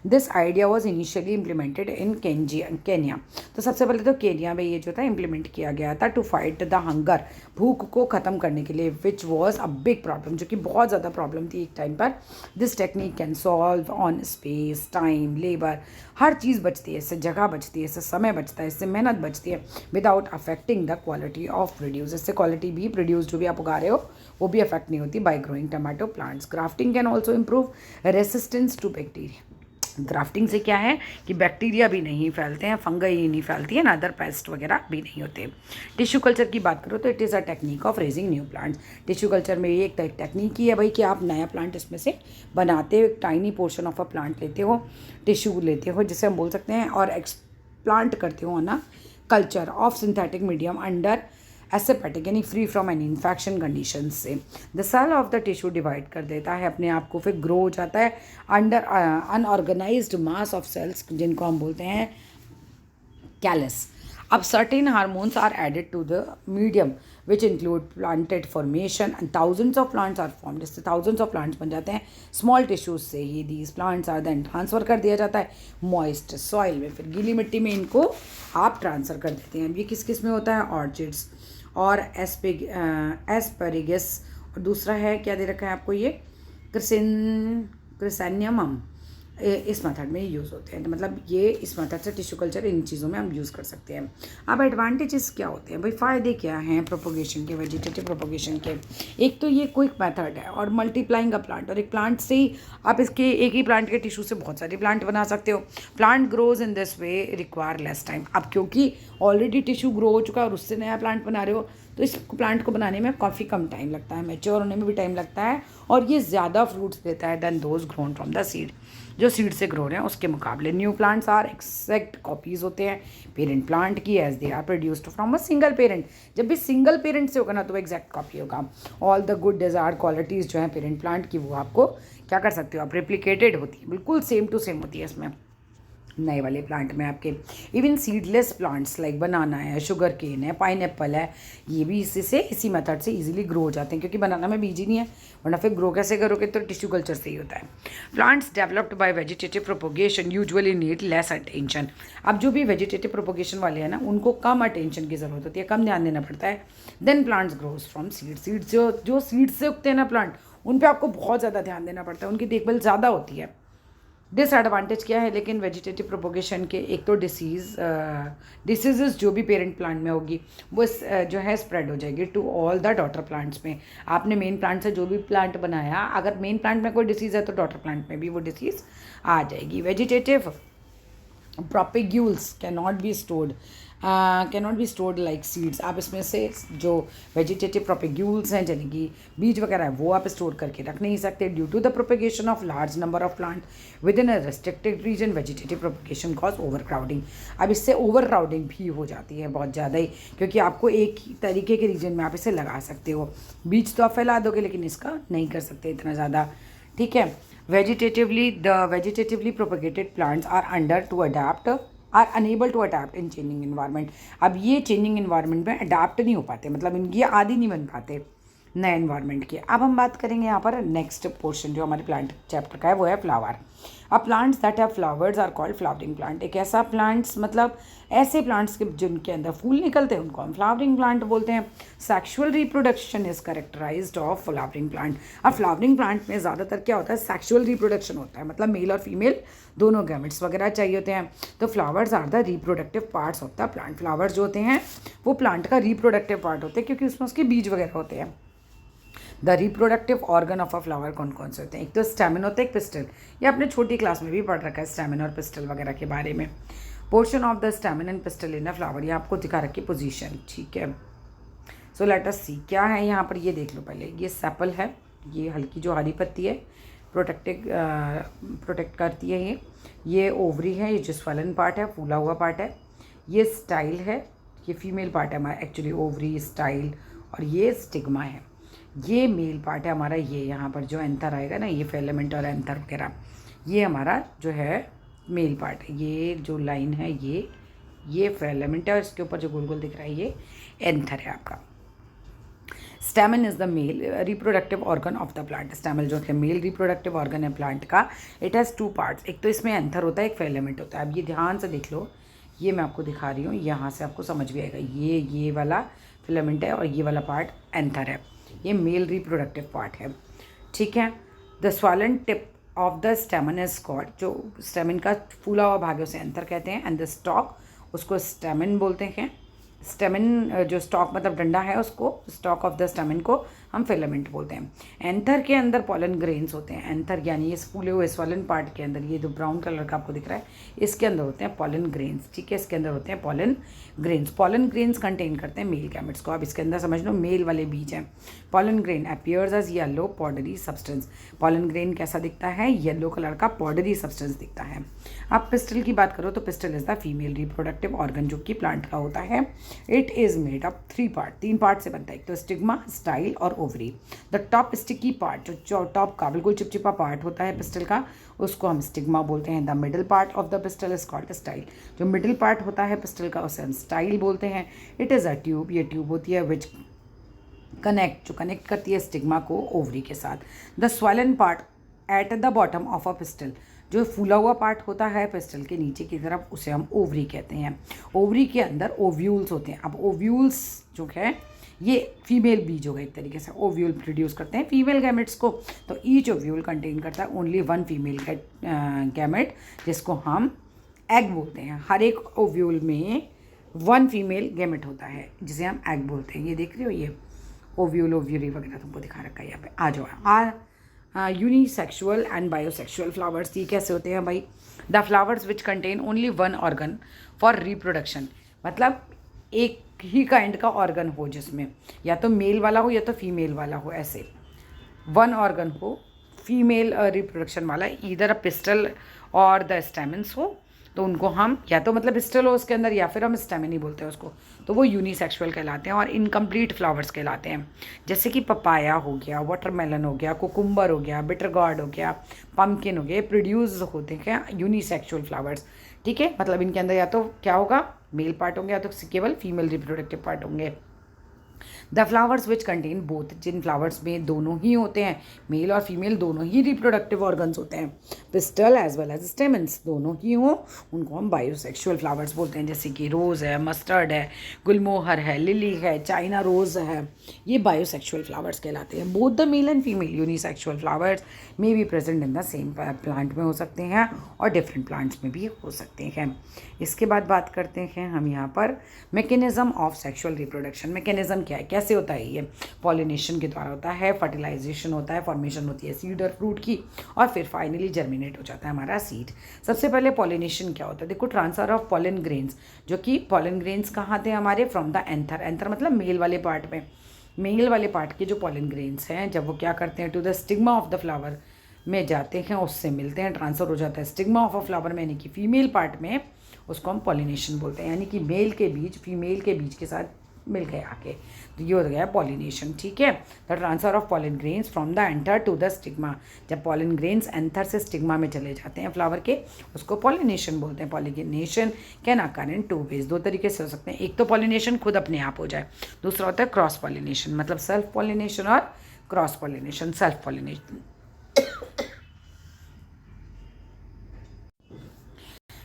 This idea was initially implemented in Kenya. तो सबसे पहले तो केन्या में ये जो था इम्प्लीमेंट किया गया था टू फाइट द हंगर, भूख को ख़त्म करने के लिए, which was a big problem, जो कि बहुत ज़्यादा प्रॉब्लम थी एक टाइम पर। This technique can solve on space, time, labour, हर चीज़ बचती है इससे, जगह बचती है इससे, समय बचता है इससे, मेहनत बचती है, without affecting the quality of produce. इससे क्वालिटी भी, प्रोड्यूस जो भी आप उगा रहे हो वो भी अफेक्ट नहीं होती by growing tomato plants. Grafting can also improve resistance to bacteria. Grafting से क्या है कि बैक्टीरिया भी नहीं फैलते हैं, फंगई नहीं फैलती है ना, अदर पेस्ट वगैरह भी नहीं होते। टिश्यू कल्चर की बात करो तो it is a technique of raising new plants. Tissue culture में ये एक टेक्निक ही है भाई कि आप नया प्लांट इसमें से बनाते हो, एक tiny portion of a plant लेते हो, टिश्यू लेते हो जिसे हम बोल सकते हैं, और एक्सप्लांट करते हो ना culture of synthetic medium under aseptic, यानी free from any infection condition से। The cell of the tissue divide कर देता है अपने आप को, फिर ग्रो हो जाता है under unorganised mass of cells, जिनको हम बोलते हैं कैलस। अब certain hormones are added to the medium which include planted formation and thousands of plants are form. जिससे थाउजेंड्स ऑफ प्लांट्स बन जाते हैं स्मॉल टिश्यूज से ही। These plants are then transfer कर दिया जाता है मॉइस्ट सॉइल में, फिर गीली मिट्टी में इनको आप ट्रांसफ़र कर देते हैं। ये किस किस में होता है, ऑर्चिड्स और एस्पेरिगस, और दूसरा है क्या दे रखा है आपको ये क्रिसेनियमम, इस मेथड में यूज़ होते हैं। तो मतलब ये इस मेथड से टिश्यू कल्चर इन चीज़ों में हम यूज़ कर सकते हैं। अब एडवांटेजेस क्या होते हैं भाई, फ़ायदे क्या हैं प्रोपोगेशन के, वेजिटेटिव प्रोपोगेशन के। एक तो ये क्विक मेथड है और मल्टीप्लाइंग अ प्लांट, और एक प्लांट से ही आप इसके एक ही प्लांट के टिश्यू से बहुत सारे प्लांट बना सकते हो। Plant grows in this way require less time. अब क्योंकि ऑलरेडी टिश्यू ग्रो हो चुका है और उससे नया प्लांट बना रहे हो, तो इस प्लांट को बनाने में काफ़ी कम टाइम लगता है, मैच्योर होने में भी टाइम लगता है, और ये ज़्यादा फ्रूट्स देता है than those grown from the seed, जो सीड से ग्रो रहे हैं उसके मुकाबले। New plants are exact copies होते हैं पेरेंट प्लांट की, as they are produced from a single parent. जब भी सिंगल पेरेंट से होगा ना तो एग्जैक्ट कॉपी होगा। All the good desired qualities जो है पेरेंट प्लांट की, वो आपको क्या कर सकते हो आप, रेप्लिकेटेड होती है, बिल्कुल सेम टू सेम होती है इसमें नए वाले प्लांट में आपके। इवन सीडलेस प्लांट्स लाइक बनाना है, शुगर केन है, पाइनएप्पल है, ये भी इसी मेथड से इजीली ग्रो हो जाते हैं, क्योंकि बनाना में बीज ही नहीं है, वरना फिर ग्रो कैसे करोगे, तो टिश्यू कल्चर से ही होता है। Plants developed by vegetative propagation usually need less attention. अब जो भी वेजिटेटिव प्रोपोगेशन वाले हैं ना, उनको कम अटेंशन की ज़रूरत होती है, कम ध्यान देना पड़ता है। Then plants grows from seed. Seed जो सीड से उगते हैं ना प्लांट, उन पर आपको बहुत ज़्यादा ध्यान देना पड़ता है, उनकी देखभाल ज़्यादा होती है। डिसएडवांटेज क्या है लेकिन वेजिटेटिव प्रोपोगेशन के, एक तो डिसीजेस जो भी पेरेंट प्लांट में होगी वो जो है स्प्रेड हो जाएगी to all the daughter plants में। आपने मेन प्लांट से जो भी प्लांट बनाया, अगर मेन प्लांट में कोई डिसीज़ है तो डॉटर प्लांट में भी वो डिसीज़ आ जाएगी। Vegetative propagules cannot be stored like seeds. आप इसमें से जो वेजिटेटिव प्रोपेग्यूल्स हैं, यानी कि बीज वगैरह है, वो आप स्टोर करके रख नहीं सकते। Due to the propagation of large number of plant within a restricted region, vegetative propagation cause overcrowding. अब इससे ओवर क्राउडिंग भी हो जाती है बहुत ज़्यादा ही, क्योंकि आपको एक ही तरीके के रीजन में आप इसे लगा सकते हो। बीज तो आप फैला दोगे लेकिन इसका नहीं कर सकते इतना ज़्यादा, ठीक है। Vegetatively propagated plants are unable to adapt in changing environment. अब ये चेंजिंग इन्वायरमेंट में अडेप्ट नहीं हो पाते, मतलब इनकी आदी नहीं बन पाते नए इन्वायरमेंट की। अब हम बात करेंगे यहाँ पर नेक्स्ट पोर्शन जो हमारे प्लांट चैप्टर का है, वो है फ्लावर। अब plants that have flowers are called flowering plant. एक ऐसा प्लांट्स, मतलब ऐसे प्लांट्स के जिनके अंदर फूल निकलते हैं उनको हम फ्लावरिंग प्लांट बोलते हैं। Sexual reproduction is characterised of flowering plant. अब फ्लावरिंग प्लांट में ज़्यादातर क्या होता है, सेक्सुअल रिप्रोडक्शन होता है, मतलब मेल और फीमेल दोनों गैमेट्स वगैरह चाहिए होते हैं। तो flowers are the reproductive parts of the plant. Flowers जो होते हैं वो प्लांट का रिप्रोडक्टिव पार्ट होते हैं, क्योंकि उसमें उसके बीज वगैरह होते हैं। The reproductive organ of a flower कौन कौन से होते हैं, एक तो स्टैमेन होता है, एक पिस्टल। ये आपने छोटी क्लास में भी पढ़ रखा है स्टैमेन और पिस्टल वगैरह के बारे में। Portion of the stamen and pistol in a flower, ये आपको दिखा रखी पोजीशन, ठीक है। सो लेट अस सी क्या है यहाँ पर, ये देख लो पहले। ये सेपल है, ये हल्की जो हरी पत्ती है, प्रोटेक्ट करती है ये ओवरी है, ये जो स्वलन पार्ट है, फूला हुआ पार्ट है, ये स्टाइल है, ये फीमेल पार्ट है हमारा एक्चुअली, ओवरी स्टाइल, और ये स्टिग्मा है, ये मेल पार्ट है हमारा, ये यहाँ पर जो एंथर आएगा ना, ये फिलामेंट और एंथर वगैरह, ये हमारा जो है मेल पार्ट है, ये जो लाइन है ये फिलामेंट है, और इसके ऊपर जो गोल गोल दिख रहा है ये एंथर है आपका। Stamen is the male reproductive organ of the plant. Stamen जो है मेल रिप्रोडक्टिव ऑर्गन है प्लांट का। इट हैज़ 2 पार्ट्स, एक तो इसमें एंथर होता है, एक फिलामेंट होता है। अब ये ध्यान से देख लो, ये मैं आपको दिखा रही हूँ, यहाँ से आपको समझ भी आएगा, ये वाला फिलामेंट है और ये वाला पार्ट एंथर है, ये मेल रिप्रोडक्टिव पार्ट है, ठीक है। The swollen tip of the स्टेमन is called, जो स्टेमन का फूला हुआ भाग है उसे एंथर कहते हैं, एंड द स्टॉक उसको स्टेमन बोलते हैं। स्टेमन जो स्टॉक मतलब डंडा है उसको, स्टॉक ऑफ द स्टेमन को हम फिलामेंट बोलते हैं। एंथर के अंदर पॉलन ग्रेन्स होते हैं, एंथर यानी इस फूले हुए स्वॉलन पार्ट के अंदर, ये जो ब्राउन कलर का आपको दिख रहा है, इसके अंदर होते हैं पॉलन ग्रेन्स, ठीक है, इसके अंदर होते हैं pollen grains. Pollen grains contain करते हैं मेल गैमेट्स को। अब इसके अंदर समझ लो मेल वाले बीज हैं। Pollen grain appears as yellow powdery substance. Pollen grain कैसा दिखता है? येलो कलर का पाउडरी सब्सटेंस दिखता है। अब पिस्टल की बात करो तो pistil is the female reproductive organ जो कि प्लांट का होता है। It is made up 3 part से बनता है, एक तो स्टिग्मा, स्टाइल और ovary. The top sticky part, जो टॉप का बिल्कुल चिपचिपा पार्ट होता है पिस्टल का, उसको हम स्टिग्मा बोलते हैं। The middle part of the pistil is called style. जो मिडिल पार्ट होता है पिस्टल का उसे हम स्टाइल बोलते हैं। इट इज़ अ ट्यूब, ये ट्यूब होती है विच जो कनेक्ट करती है स्टिग्मा को ओवरी के साथ। The swollen part at the bottom of a pistol, जो फूला हुआ पार्ट होता है पिस्टल के नीचे की तरफ, उसे हम ओवरी कहते हैं। ओवरी के अंदर ओव्यूल्स होते हैं। अब ओव्यूल्स जो है ये फीमेल बीज हो गए, एक तरीके से ओव्यूल प्रोड्यूस करते हैं फीमेल गैमेट्स को। तो ईच ओव्यूल कंटेन करता है ओनली 1 फीमेल गैमेट, जिसको हम एग बोलते हैं। हर एक ओव्यूल में 1 फीमेल गैमेट होता है जिसे हम एग बोलते हैं। ये देख रहे हो, ये ओव्यूल ओव्यूरी वगैरह तुमको दिखा रखा है यहाँ पे। आ जाओ। यूनिसेक्सुअल एंड बायोसेक्सुअल फ्लावर्स, ये कैसे होते हैं भाई? The flowers which contain only 1 organ for reproduction, मतलब एक ही काइंड का ऑर्गन हो जिसमें या तो मेल वाला हो या तो फीमेल वाला हो, ऐसे 1 ऑर्गन हो फीमेल रिप्रोडक्शन वाला, ईदर अ पिस्टल और द स्टेमन्स हो, तो उनको हम या तो मतलब पिस्टल हो उसके अंदर या फिर हम स्टेमन ही बोलते हैं उसको, तो वो यूनिसेक्सुअल कहलाते हैं और इनकम्प्लीट फ्लावर्स कहलाते हैं। जैसे कि पपाया हो गया, वाटरमेलन हो गया, कुकुम्बर हो गया, बिटर गॉर्ड हो गया, पम्पकिन हो गया, प्रोड्यूस होते हैं यूनिसेक्सुअल फ्लावर्स, ठीक है। मतलब इनके अंदर या तो क्या होगा, मेल पार्ट होंगे या तो केवल फीमेल रिप्रोडक्टिव पार्ट होंगे। The flowers which contain both, जिन फ्लावर्स में दोनों ही होते हैं, मेल और फीमेल दोनों ही रिप्रोडक्टिव ऑर्गन्स होते हैं, pistil as well as stamens दोनों ही हों, उनको हम बायोसेक्सुअल फ्लावर्स बोलते हैं। जैसे कि रोज़ है, मस्टर्ड है, गुलमोहर है, लिली है, चाइना रोज़ है, ये बायोसेक्सुअल फ्लावर्स कहलाते हैं। Both the male and female unisexual flowers may be present in the same plant में हो सकते हैं और डिफरेंट प्लांट्स में भी हो सकते हैं। इसके बाद बात करते हैं हम यहाँ पर mechanism of sexual reproduction. Mechanism क्या है, कैसे होता है? ये पॉलिनेशन के द्वारा होता है, फर्टिलाइजेशन होता है, फॉर्मेशन होती है सीड और फ्रूट की, और फिर फाइनली जर्मिनेट हो जाता है हमारा सीड। सबसे पहले पॉलिनेशन क्या होता है? देखो, ट्रांसफर ऑफ पॉलन ग्रेन्स, जो कि पॉलन ग्रेन्स कहाँ थे हमारे? From the anther. एंथर मतलब मेल वाले पार्ट में, मेल वाले पार्ट के जो पॉलन ग्रेन्स हैं, जब वो क्या करते हैं to the stigma of the flower में जाते हैं, उससे मिलते हैं, ट्रांसफ़र हो जाता है स्टिग्मा ऑफ अ फ्लावर में, यानी कि फीमेल पार्ट में, उसको हम पॉलिनेशन बोलते हैं। यानी कि मेल के बीज फीमेल के बीज के साथ मिल गए आके, तो ये हो गया पॉलिनेशन, ठीक है। The transfer of pollen grains from the anther to the stigma, जब पॉलन ग्रेन्स एंथर से स्टिग्मा में चले जाते हैं फ्लावर के, उसको पॉलिनेशन बोलते हैं। Pollination can occur in 2 ways, 2 तरीके से हो सकते हैं। एक तो पॉलिनेशन खुद अपने आप हो जाए, दूसरा होता है क्रॉस पॉलिनेशन, मतलब सेल्फ पॉलिनेशन और cross pollination. Self pollination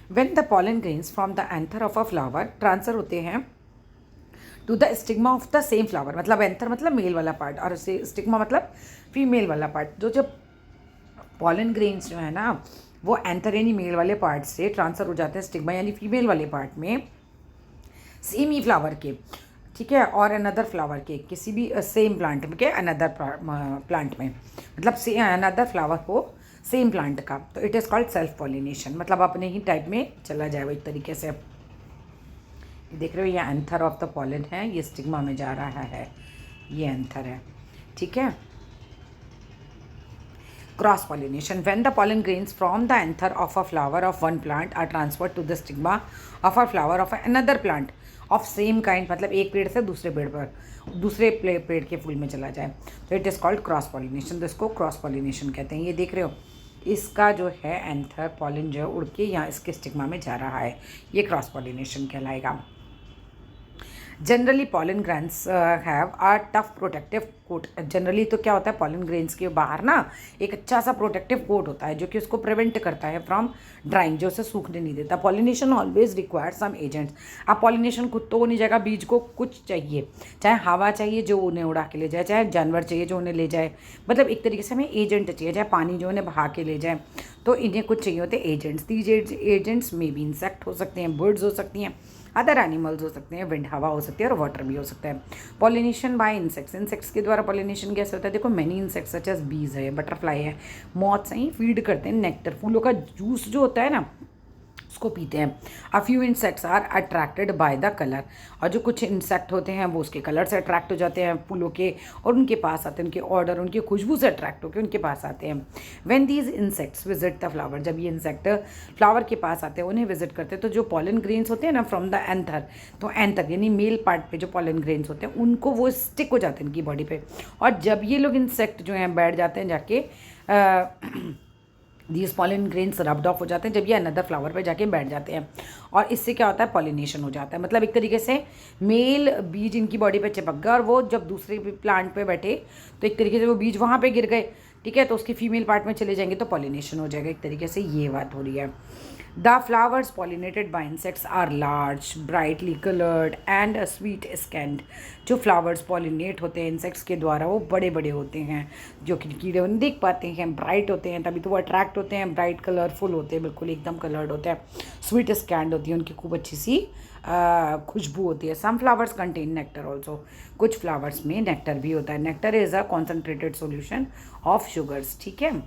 when the pollen grains from the anther of a flower transfer होते हैं to the stigma of the same flower, मतलब एंथर मतलब मेल वाला पार्ट और स्टिग्मा मतलब फीमेल वाला पार्ट। जो जब पॉलन ग्रेन्स जो है ना, वो एंथर यानी मेल वाले पार्ट से ट्रांसफर हो जाते हैं स्टिग्मा यानी फीमेल वाले पार्ट में, सेम ही फ्लावर के, ठीक है, और अनदर फ्लावर के, किसी भी सेम प्लांट के अनदर प्लांट में, मतलब अनदर फ्लावर हो सेम प्लांट का, तो it is called self pollination, मतलब अपने ही टाइप में चला जाए वो एक तरीके से। देख रहे हो, ये एंथर ऑफ द पॉलन है, ये स्टिग्मा में जा रहा है, ये एंथर है, ठीक है। Cross pollination, when the pollen grains from the anther of a flower of one plant are transferred to the stigma of a flower of another plant of same kind, मतलब एक पेड़ से दूसरे पेड़ पर दूसरे पेड़ के फूल में चला जाए तो it is called cross pollination. तो इसको क्रॉस पॉलिनेशन कहते हैं। ये देख रहे हो, इसका जो है एंथर पॉलन जो है उड़ के यहाँ इसके स्टिग्मा में जा रहा है, ये क्रॉस पॉलिनेशन कहलाएगा। Generally pollen grains have a tough protective coat. Generally तो क्या होता है, पॉलन ग्रेन्स के बाहर ना एक अच्छा सा प्रोटेक्टिव कोट होता है जो कि उसको प्रिवेंट करता है फ्रॉम ड्राइंग, जो उसे सूखने नहीं देता। Pollination always require some agents. अब पॉलिनेशन खुद तो नहीं जाएगा, बीज को कुछ चाहिए, चाहे हवा चाहिए जो उन्हें उड़ा के ले जाए, चाहे जानवर चाहिए जो उन्हें ले जाए, मतलब एक तरीके से हमें एजेंट चाहिए, चाहे पानी जो उन्हें बहा के ले जाए, तो इन्हें कुछ चाहिए होते एजेंट्स। दीज एजेंट्स में भी इंसेक्ट हो सकते हैं, बर्ड्स हो सकती हैं, अदर एनिमल्स हो सकते हैं, विंड हवा हो सकती है और वाटर भी हो सकता है। पॉलिनेशन बाय इंसेक्ट्स, इंसेक्ट्स के द्वारा पॉलिनेशन कैसे होता है, देखो मैनी इंसेक्ट्स सच एज बीज है, बटरफ्लाई है, मॉथ्स हैं, फीड करते हैं नेक्टर, फूलों का जूस जो होता है ना उसको पीते हैं। A few insects are attracted by the colour, और जो कुछ इंसेक्ट होते हैं वो उसके कलर से अट्रैक्ट हो जाते हैं फूलों के और उनके पास आते हैं, उनके ऑर्डर उनकी खुशबू से अट्रैक्ट होकर उनके पास आते हैं। When these insects visit the flower, जब ये इंसेक्ट फ्लावर के पास आते हैं उन्हें विजिट करते हैं, तो जो पॉलन ग्रेन्स होते हैं ना फ्रॉम द एंथर, तो एंथर यानी मेल पार्ट पे जो पॉलन ग्रेन्स होते हैं उनको वो स्टिक हो जाते हैं इनकी बॉडी पे, और जब ये लोग इंसेक्ट जो हैं बैठ जाते हैं जाके these pollen grains rubbed of हो जाते हैं जब ये अनदर फ्लावर पे जाके बैठ जाते हैं, और इससे क्या होता है पॉलिनेशन हो जाता है। मतलब एक तरीके से मेल बीज इनकी बॉडी पे चिपक गया और वो जब दूसरे प्लांट पे बैठे तो एक तरीके से वो बीज वहाँ पे गिर गए, ठीक है, तो उसके फीमेल पार्ट में चले जाएंगे तो पॉलिनेशन हो जाएगा। एक तरीके से ये बात हो रही है। The flowers pollinated by insects are large, brightly coloured and sweet scented. जो फ्लावर्स पॉलिनेट होते हैं इंसेक्ट्स के द्वारा वो बड़े बड़े होते हैं, जो कि कीड़े उन्हें देख पाते हैं, ब्राइट होते हैं, तभी तो वो अट्रैक्ट होते हैं, ब्राइट कलरफुल होते हैं, बिल्कुल एकदम कलर्ड होते हैं, स्वीट स्कैंड होती है, उनकी खूब अच्छी सी खुशबू होती है। Some flowers contain nectar also, कुछ फ्लावर्स में नेक्टर भी होता है। Nectar is a concentrated solution of sugars, ठीक है।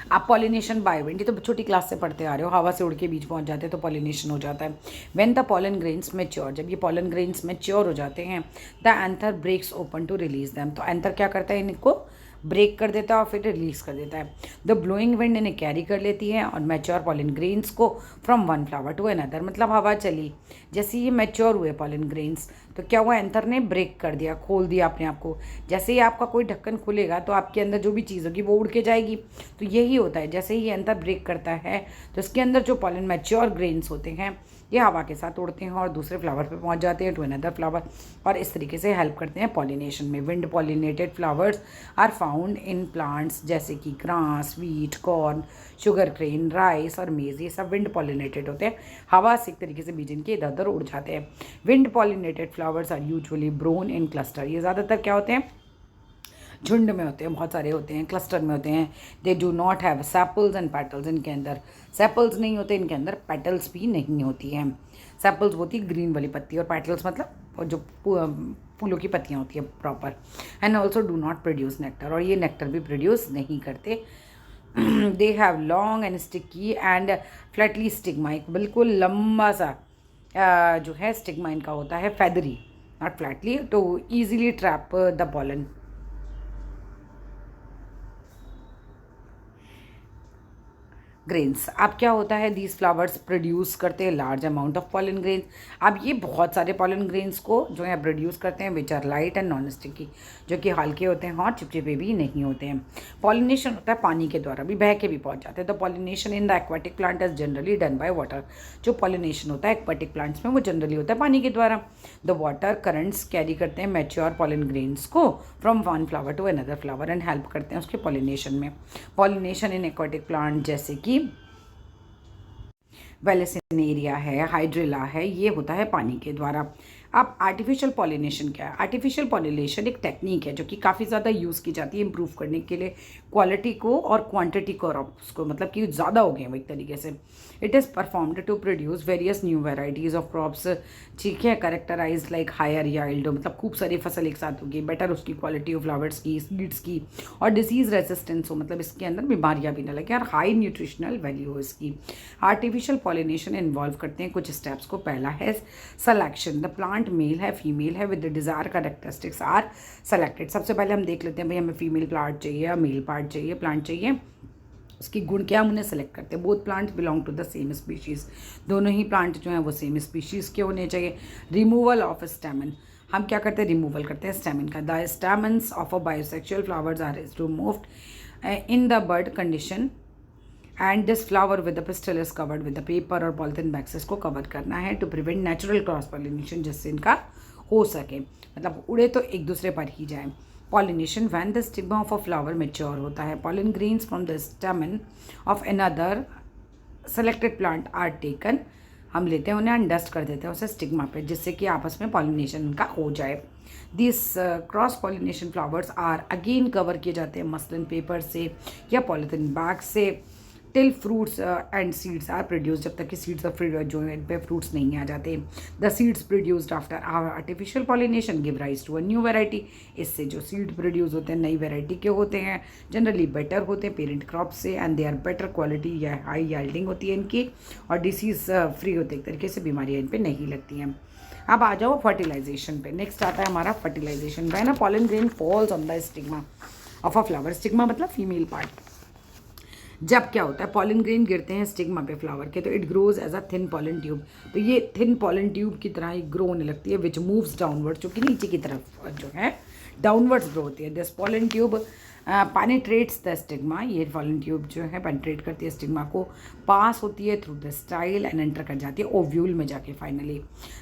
आप पॉलिनेशन बाय विंड, ये तो छोटी क्लास से पढ़ते आ रहे हो, हवा से उड़ के बीज पहुंच जाते हैं तो पॉलिनेशन हो जाता है। When the pollen grains mature, जब ये पॉलन ग्रेन्स मैच्योर हो जाते हैं, the anther breaks open to release them, तो एंथर क्या करता है इनको ब्रेक कर देता है और फिर रिलीज कर देता है। द ब्लोइंग विंड इन्हें कैरी कर लेती है और मैच्योर पॉलन ग्रेन्स को from one flower to another, मतलब हवा चली, जैसे ये मैच्योर हुए पॉलन ग्रेन्स तो क्या हुआ, एंथर ने ब्रेक कर दिया, खोल दिया अपने आप को। जैसे ही आपका कोई ढक्कन खुलेगा तो आपके अंदर जो भी चीज़ होगी वो उड़ के जाएगी, तो यही होता है, जैसे ही एंथर ब्रेक करता है तो इसके अंदर जो पॉलन मैच्योर ग्रेन्स होते हैं ये हवा के साथ उड़ते हैं और दूसरे फ्लावर पे पहुंच जाते हैं टू अनदर फ्लावर, और इस तरीके से हेल्प करते हैं पॉलिनेशन में। Wind pollinated flowers are found in plants जैसे कि grass, wheat, corn, sugar cane, rice और मेज, ये सब विंड पॉलिनेटेड होते हैं, हवा से एक तरीके से बीज इनके इधर उधर उड़ जाते हैं। Wind pollinated flowers are usually borne in cluster, ये ज़्यादातर क्या होते हैं झुंड में होते हैं, बहुत सारे होते हैं, क्लस्टर में होते हैं। They do not have sepals and petals, इनके अंदर सेपल्स नहीं होते, इनके अंदर पेटल्स भी नहीं होती हैं। सेपल्स होती है ग्रीन वाली पत्ती और पेटल्स मतलब जो फूलों की पत्तियाँ होती हैं proper. And also do not produce nectar, और ये नेक्टर भी प्रोड्यूस नहीं करते। They have long and sticky and Flatley stigma, एक बिल्कुल लंबा सा जो है स्टिग्मा इनका होता है, feathery not flatly, to easily trap the pollen. Grains, अब क्या होता है दीज फ्लावर्स प्रोड्यूस करते हैं large amount of pollen grains. अब ये बहुत सारे पॉलन ग्रेन्स को जो है प्रोड्यूस करते हैं which are light and non sticky, जो कि हल्के होते हैं और चिपचिपे भी नहीं होते हैं। पॉलिनेशन होता है पानी के द्वारा, भी बह के भी पहुंच जाते हैं। तो pollination in the aquatic plant is generally done by water, जो पॉलिनेशन होता है एक्वाटिक प्लांट्स में वो जनरली होता है पानी के द्वारा। द वाटर करंट्स कैरी करते हैं मैच्योर पॉलन ग्रेन्स को from one flower to another flower and help करते हैं उसके पॉलिनेशन में। पॉलिनेशन इन एक्वाटिक प्लांट जैसे कि वेलेसिनेरिया है, हाइड्रिला है, ये होता है पानी के द्वारा। अब आर्टिफिशियल पॉलिनेशन क्या है? आर्टिफिशियल पॉलिनेशन एक टेक्निक है जो कि काफ़ी ज़्यादा यूज़ की जाती है इंप्रूव करने के लिए क्वालिटी को और क्वांटिटी क्रॉप्स को, मतलब कि ज़्यादा हो गए वो एक तरीके से। It is performed to produce various new varieties of crops, ठीक है, करेक्टराइज लाइक हायर याइल्ड, मतलब खूब सारी फसल एक साथ होगी, बेटर उसकी क्वालिटी ऑफ फ्लावर्स की, सीड्स की, और डिजीज़ रेजिस्टेंस हो, मतलब इसके अंदर बीमारियाँ भी ना लगे और हाई न्यूट्रिशनल वैल्यू हो इसकी। आर्टिफिशियल पॉलिनेशन इन्वॉल्व करते हैं कुछ स्टेप्स को। पहला है selection, the plant plant male है फीमेल है with the desire characteristics are selected. सबसे पहले हम देख लेते हैं भाई हमें फीमेल प्लांट चाहिए या मेल पार्ट चाहिए प्लांट चाहिए, उसकी गुण क्या हम उन्हें सेलेक्ट करते हैं। Both plants belong to the same species, दोनों ही प्लांट जो हैं वो सेम स्पीशीज़ के होने चाहिए। रिमूवल ऑफ स्टेमन, हम क्या करते हैं रिमूवल करते हैं स्टेमन का। The stamens of a bisexual flowers are removed in the bud condition and this flower with the pistil is covered with the paper और पॉलिथीन बैग्स, इसको कवर करना है to prevent natural cross pollination, जिससे इनका हो सके, मतलब उड़े तो एक दूसरे पर ही जाए। Pollination when the stigma of a flower mature होता है, pollen grains from the stamen of another selected plant are taken, हम लेते हैं उन्हें एंड डस्ट कर देते हैं उसे स्टिग्मा पे, जिससे कि आपस में पॉलिनेशन उनका हो जाए। This cross pollination flowers are again cover किए जाते हैं मसलिन पेपर से या पॉलिथीन बैग से till fruits and seeds are produce, जब तक कि सीड्स और जो इन पे फ्रूट्स नहीं आ जाते। The seeds produced after artificial pollination give rise to a new variety, इससे जो सीड प्रोड्यूस होते हैं नई वेराइटी के होते हैं, जनरली बेटर होते हैं पेरेंट क्रॉप से and they are better quality या हाई याल्डिंग होती है इनकी और डिसीज फ्री होते हैं, एक तरीके से बीमारियाँ इन पर नहीं लगती हैं। अब आ जाओ फर्टिलाइजेशन पे। नेक्स्ट आता है हमारा fertilisation. When a pollen grain falls on the stigma of a flower, stigma मतलब फीमेल पार्ट, जब क्या होता है पॉलन ग्रेन गिरते हैं स्टिग्मा पे फ्लावर के, तो it grows as a thin pollen tube, तो ये थिन पॉलन ट्यूब की तरह ही ग्रो होने लगती है, विच मूव्स डाउनवर्ड, जो कि नीचे की तरफ जो है डाउनवर्ड्स ग्रो होती है। This pollen tube penetrates the stigma, ये पॉलन ट्यूब जो है पेनिट्रेट करती है स्टिग्मा को, पास होती है through the style and enter कर जाती है ओव्यूल में जाके फाइनली।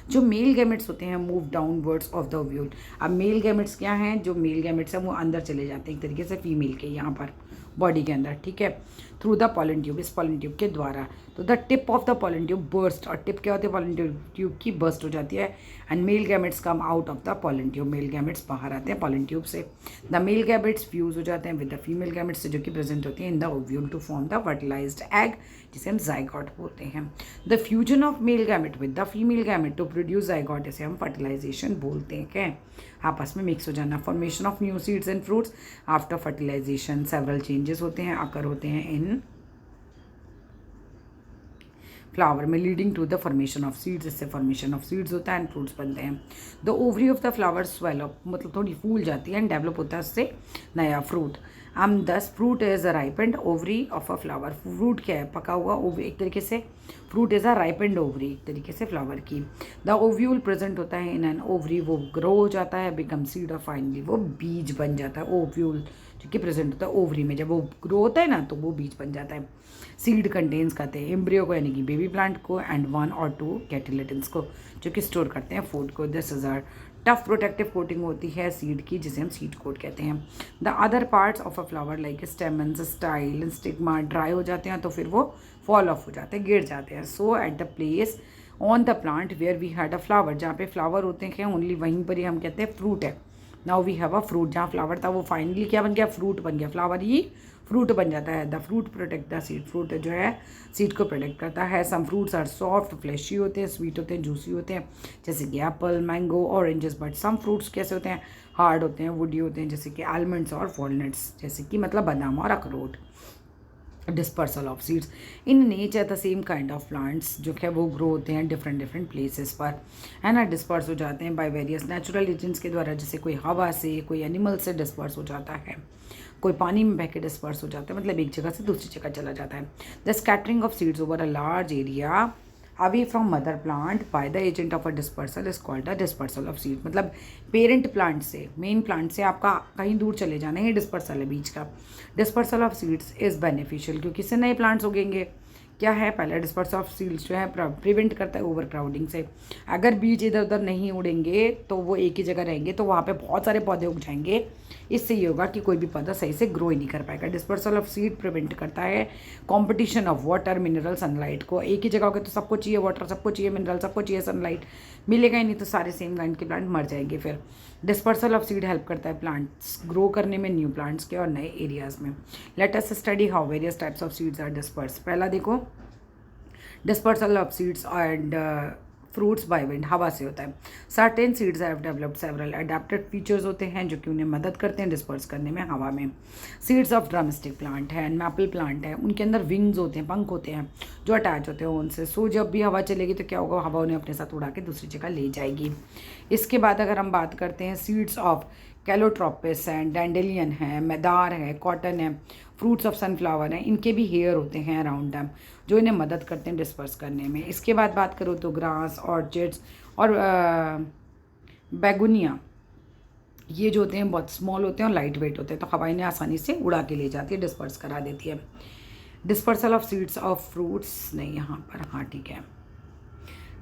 जो मेल गैमेट्स होते हैं move downwards of the ovule. अब मेल गैमेट्स क्या हैं, जो मेल गैमेट्स हैं वो अंदर चले जाते हैं एक तरीके से फीमेल के यहाँ पर बॉडी के अंदर, ठीक है, थ्रू द पॉलन ट्यूब, इस पॉलन ट्यूब के द्वारा। तो the tip of the pollen tube burst, और टिप क्या होती है पॉलन ट्यूब की बर्स्ट हो जाती है and male gametes come out of the pollen tube, male gametes बाहर आते हैं पॉलन ट्यूब से। द मेल गैमेट्स फ्यूज हो जाते हैं विद द फीमेल गैमेट्स से, जो कि प्रेजेंट होती है in the ovule to form the fertilised egg, जिसे हम जाइगोट बोलते हैं। The fusion of male gamete with the female gamete to produce zygote, जिसे हम फर्टिलाइजेशन बोलते हैं, क्या आपस में मिक्स हो जाना। Formation of new seeds and fruits after fertilisation, several changes होते हैं अकर होते हैं इन फ्लावर में, leading to the formation of seeds, इससे फॉर्मेशन ऑफ सीड्स होता है एंड फ्रूट्स बनते हैं। The ovary of the flower swell up, मतलब थोड़ी फूल जाती है एंड डेवलप होता है उससे नया फ्रूट। दस fruit is a ripened ovary of a flower, fruit क्या है पका हुआ ओवरी, एक तरीके से fruit is a ripened ovary एक तरीके से फ्लावर की। द ओव्यूल प्रेजेंट होता है इन एन ओवरी, वो ग्रो हो जाता है बिकम सीड और फाइनली वो बीज बन जाता है। ओव्यूल जो कि प्रेजेंट होता है ओवरी में, जब वो ग्रो होता है ना तो वो बीज बन जाता है। सीड कंटेन्स कहते हैं एम्ब्रियो को यानी कि बेबी प्लांट को एंड 1 or 2 कैटिलेटन्स को, जो कि स्टोर करते हैं फूड को। This is a tough protective coating होती है सीड की, जिसे हम सीड कोट कहते हैं। The other parts of a flower like stamens style stigma dry हो जाते हैं तो फिर वो फॉल ऑफ हो जाते हैं, गिर जाते हैं। So at the place on the plant where we had a flower, जहाँ पे फ्लावर होते हैं ओनली वहीं पर ही हम कहते हैं फ्रूट है। Now we have a fruit, जहाँ फ्लावर था वो फाइनली क्या बन गया फ्रूट बन गया, फ्लावर ही फ्रूट बन जाता है। The fruit protect the seed, fruit जो है सीड को प्रोटेक्ट करता है। Some fruits are soft fleshy होते हैं, स्वीट होते हैं, जूसी होते हैं, जैसे कि apple mango oranges. But some fruits कैसे होते हैं हार्ड होते हैं, वुडी होते हैं, जैसे कि आलमंड्स और वॉलनट्स, जैसे कि मतलब बादाम और अखरोट। Dispersal of seeds in nature the same kind of plants जो है वो ग्रो होते हैं डिफरेंट डिफरेंट प्लेसेस पर, है ना, डिस्पर्स हो जाते हैं बाय वेरियस नेचुरल एजेंट्स के द्वारा, जैसे कोई हवा से, कोई एनिमल से डिस्पर्स हो जाता है, कोई पानी में बह के डिस्पर्स हो जाता है, मतलब एक जगह से दूसरी जगह चला जाता है। The scattering of seeds over a large area away from mother plant by the agent of a dispersal is called the dispersal of seed, मतलब पेरेंट प्लांट से मेन प्लांट से आपका कहीं दूर चले जाना है, डिस्पर्सल है बीज का। Dispersal of seeds is beneficial क्योंकि इससे नए प्लांट्स उगेंगे। क्या है पहला डिस्पर्सल ऑफ सीड्स जो है प्रिवेंट करता है ओवर क्राउडिंग से। अगर बीज इधर उधर नहीं उड़ेंगे तो वो एक ही जगह रहेंगे तो वहाँ पे बहुत सारे पौधे उग जाएंगे, इससे ये होगा कि कोई भी पौधा सही से ग्रो ही नहीं कर पाएगा। डिस्पर्सल ऑफ सीड प्रिवेंट करता है competition of water mineral sunlight को, एक ही जगह होगा तो सबको चाहिए वाटर, सबको चाहिए मिनरल, सबको चाहिए सनलाइट, मिलेगा ही नहीं तो सारे सेम काइंड के प्लांट मर जाएंगे। फिर डिस्पर्सल ऑफ सीड हेल्प करता है प्लांट्स ग्रो करने में न्यू प्लांट्स के और नए एरियाज में। Let us study how various types of seeds are disperse. पहला देखो dispersal of seeds and fruits by wind, हवा से होता है। Certain seeds have developed several adapted features होते हैं जो कि उन्हें मदद करते हैं डिस्पर्स करने में हवा में। सीड्स ऑफ ड्रमस्टिक प्लांट है, मैपल प्लांट है, उनके अंदर विंग्स होते हैं, पंख होते हैं जो अटैच होते हैं उनसे। सो जब भी हवा चलेगी तो क्या होगा, हवा उन्हें अपने साथ उड़ा के दूसरी जगह ले जाएगी। इसके बाद अगर हम बात करते हैं सीड्स ऑफ कैलोट्रोपिस है, डैंडेलियन है, मैदार है, कॉटन है, फ्रूट्स ऑफ सनफ्लावर हैं, इनके भी हेयर होते हैं अराउंड दैम जो इन्हें मदद करते हैं डिस्पर्स करने में। इसके बाद बात करूँ तो ग्रास, ऑर्चिड्स और बैगुनिया, ये जो होते हैं बहुत स्मॉल होते हैं और लाइट वेट होते हैं, तो हवा इन्हें आसानी से उड़ा के ले जाती है, डिस्पर्स करा देती है। Dispersal of seeds of fruits नहीं यहाँ पर, हाँ ठीक है।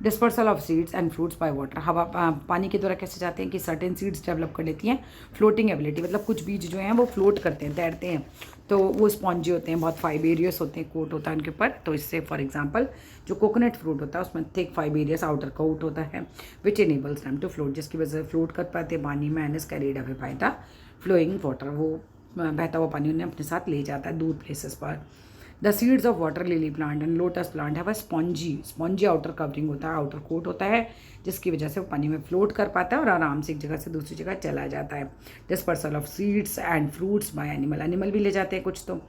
Dispersal of seeds and fruits by water, हवा पानी के द्वारा कैसे जाते हैं कि सर्टेन सीड्स डेवलप कर लेती हैं फ्लोटिंग एबिलिटी, मतलब कुछ बीज जो हैं वो फ्लोट करते हैं, तैरते हैं, तो वो स्पॉन्जी होते हैं, बहुत फाइबेरियस होते हैं, कोट होता है उनके ऊपर। तो इससे फॉर एग्जांपल जो कोकोनट फ्रूट होता है उसमें थिक फाइबेरियस आउटर कोट होता है which enables them to float, जिसकी वजह से फ्लोट कर पाते हैं पानी में। And is carried away by the flowing water, वो बहता हुआ पानी उन्हें अपने साथ ले जाता है दूर प्लेसेस पर। The seeds of water lily plant and lotus plant है वह स्पॉन्जी आउटर कवरिंग होता है, आउटर कोट होता है, जिसकी वजह से वो पानी में फ्लोट कर पाता है और आराम से एक जगह से दूसरी जगह चला जाता है। Dispersal of seeds and fruits by animal, animal भी ले जाते हैं कुछ तो।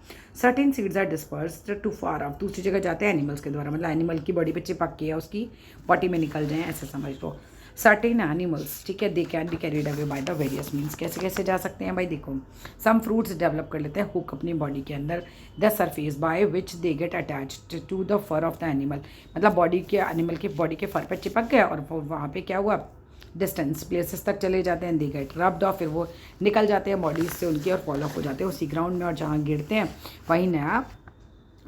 Certain seeds are dispersed to far off, दूसरी जगह जाते हैं एनिमल्स के द्वारा, मतलब एनिमल की बॉडी पे चिपक के या उसकी बॉडी में निकल जाए, ऐसे समझ लो। सर्टेन एनिमल्स, ठीक है, they can be carried away by the various means, कैसे कैसे जा सकते हैं भाई, देखो सम फ्रूट्स डेवलप कर लेते हैं हुक अपनी बॉडी के अंदर, the surface by which they get attached to the fur of the animal, मतलब बॉडी के एनिमल के बॉडी के फर पर चिपक गया और वहाँ पे क्या हुआ, डिस्टेंस प्लेसेस तक चले जाते हैं, दे गेट रब्ड ऑफ, फिर वो निकल जाते हैं बॉडीज से उनकी और फॉलो हो जाते हैं उसी ग्राउंड में, और जहाँ गिरते हैं वहीं नया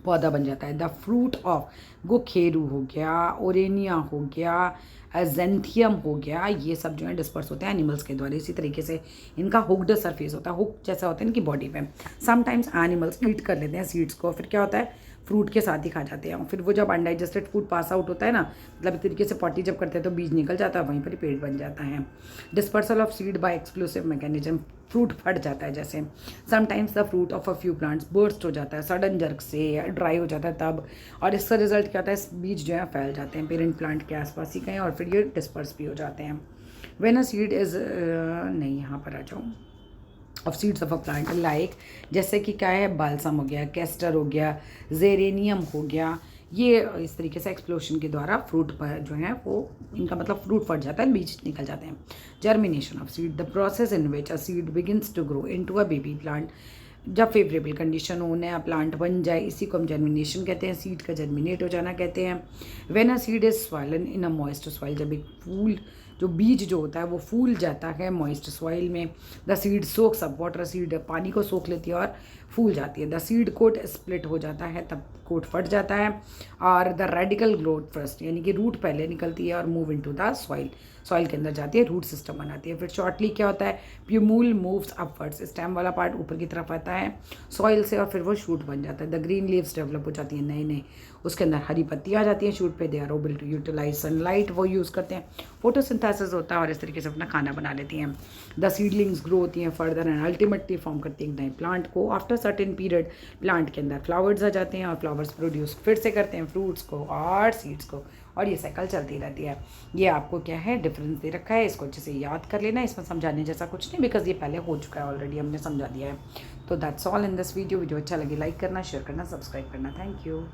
पौधा बन जाता है। द फ्रूट ऑफ गोखेरू हो गया, ओरेनिया हो गया, जेंथियम हो गया, ये सब जो है डिस्पर्स होते हैं एनिमल्स के द्वारा। इसी तरीके से इनका हुक्ड सरफेस होता है, हुक जैसा होता है इनकी बॉडी पे। समटाइम्स एनिमल्स ईट कर लेते हैं सीड्स को, फिर क्या होता है फ्रूट के साथ ही खा जाते हैं, फिर वो जब अनडाइजेस्टेड फूड पास आउट होता है ना, मतलब एक तरीके से पॉटी जब करते हैं तो बीज निकल जाता है, वहीं पर ही पेट बन जाता है। Dispersal of seed bye explosive mechanism, fruit फट जाता है जैसे। Sometimes the fruit of a few plants burst हो जाता है सडन जर्क से, ड्राई हो जाता है तब, और इसका रिजल्ट क्या होता है, बीज जो है फैल जाते हैं पेरेंट प्लांट के आसपास ही कहीं, और फिर ये डिस्पर्स भी हो जाते हैं। व्हेन अ सीड इज नहीं यहाँ पर आ जाऊँ, of seeds of a plant like, जैसे कि क्या है, बालसम हो गया, कैस्टर हो गया, जेरेनियम हो गया, ये इस तरीके से एक्सप्लोशन के द्वारा फ्रूट पर जो है वो इनका मतलब फ्रूट फट जाता है, बीज निकल जाते हैं। Germination of seed, the process in which a seed begins to grow into a baby plant, जब फेवरेबल कंडीशन हो नया प्लांट बन जाए, इसी को हम जर्मिनेशन कहते हैं, सीड का जर्मिनेट हो जाना कहते हैं। When a seed is swollen in a moist soil, जब एक फूल जो बीज जो होता है वो फूल जाता है मॉइस्ट सॉइल में। The seed socks up water, seed पानी को सोख लेती है और फूल जाती है। द सीड कोट स्प्लिट हो जाता है, तब कोट फट जाता है। और द रेडिकल ग्रोथ फर्स्ट, यानी कि रूट पहले निकलती है और move into the soil, soil के अंदर जाती है, रूट सिस्टम बनाती है। फिर शॉर्टली क्या होता है, प्यूमूल मूव्स अपवर्ड्स, स्टेम वाला पार्ट ऊपर की तरफ आता है सॉइल से और फिर वो शूट बन जाता है। द ग्रीन लीव्स डेवलप हो जाती हैं नए नए, उसके अंदर हरी पत्तियाँ आ जाती हैं शूट पे। They are able to utilise sunlight, वो यूज़ करते हैं, फोटोसिंथेसिस होता है और इस तरीके से अपना खाना बना लेती हैं। द सीडलिंग्स ग्रो होती हैं फर्दर एंड अल्टीमेटली फॉर्म करती हैं नए प्लांट को। आफ्टर सर्टेन पीरियड प्लांट के अंदर फ्लावर्स आ जाते हैं और फ्लावर्स प्रोड्यूस फिर से करते हैं फ्रूट्स को और सीड्स को, और ये साइकिल चलती रहती है। ये आपको क्या है डिफरेंस दे रखा है, इसको अच्छे से याद कर लेना, इसमें समझाने जैसा कुछ नहीं, बिकॉज ये पहले हो चुका है ऑलरेडी, हमने समझा दिया है। तो that's all in this video. Video अच्छा लगे लाइक करना, शेयर करना, सब्सक्राइब करना। Thank you.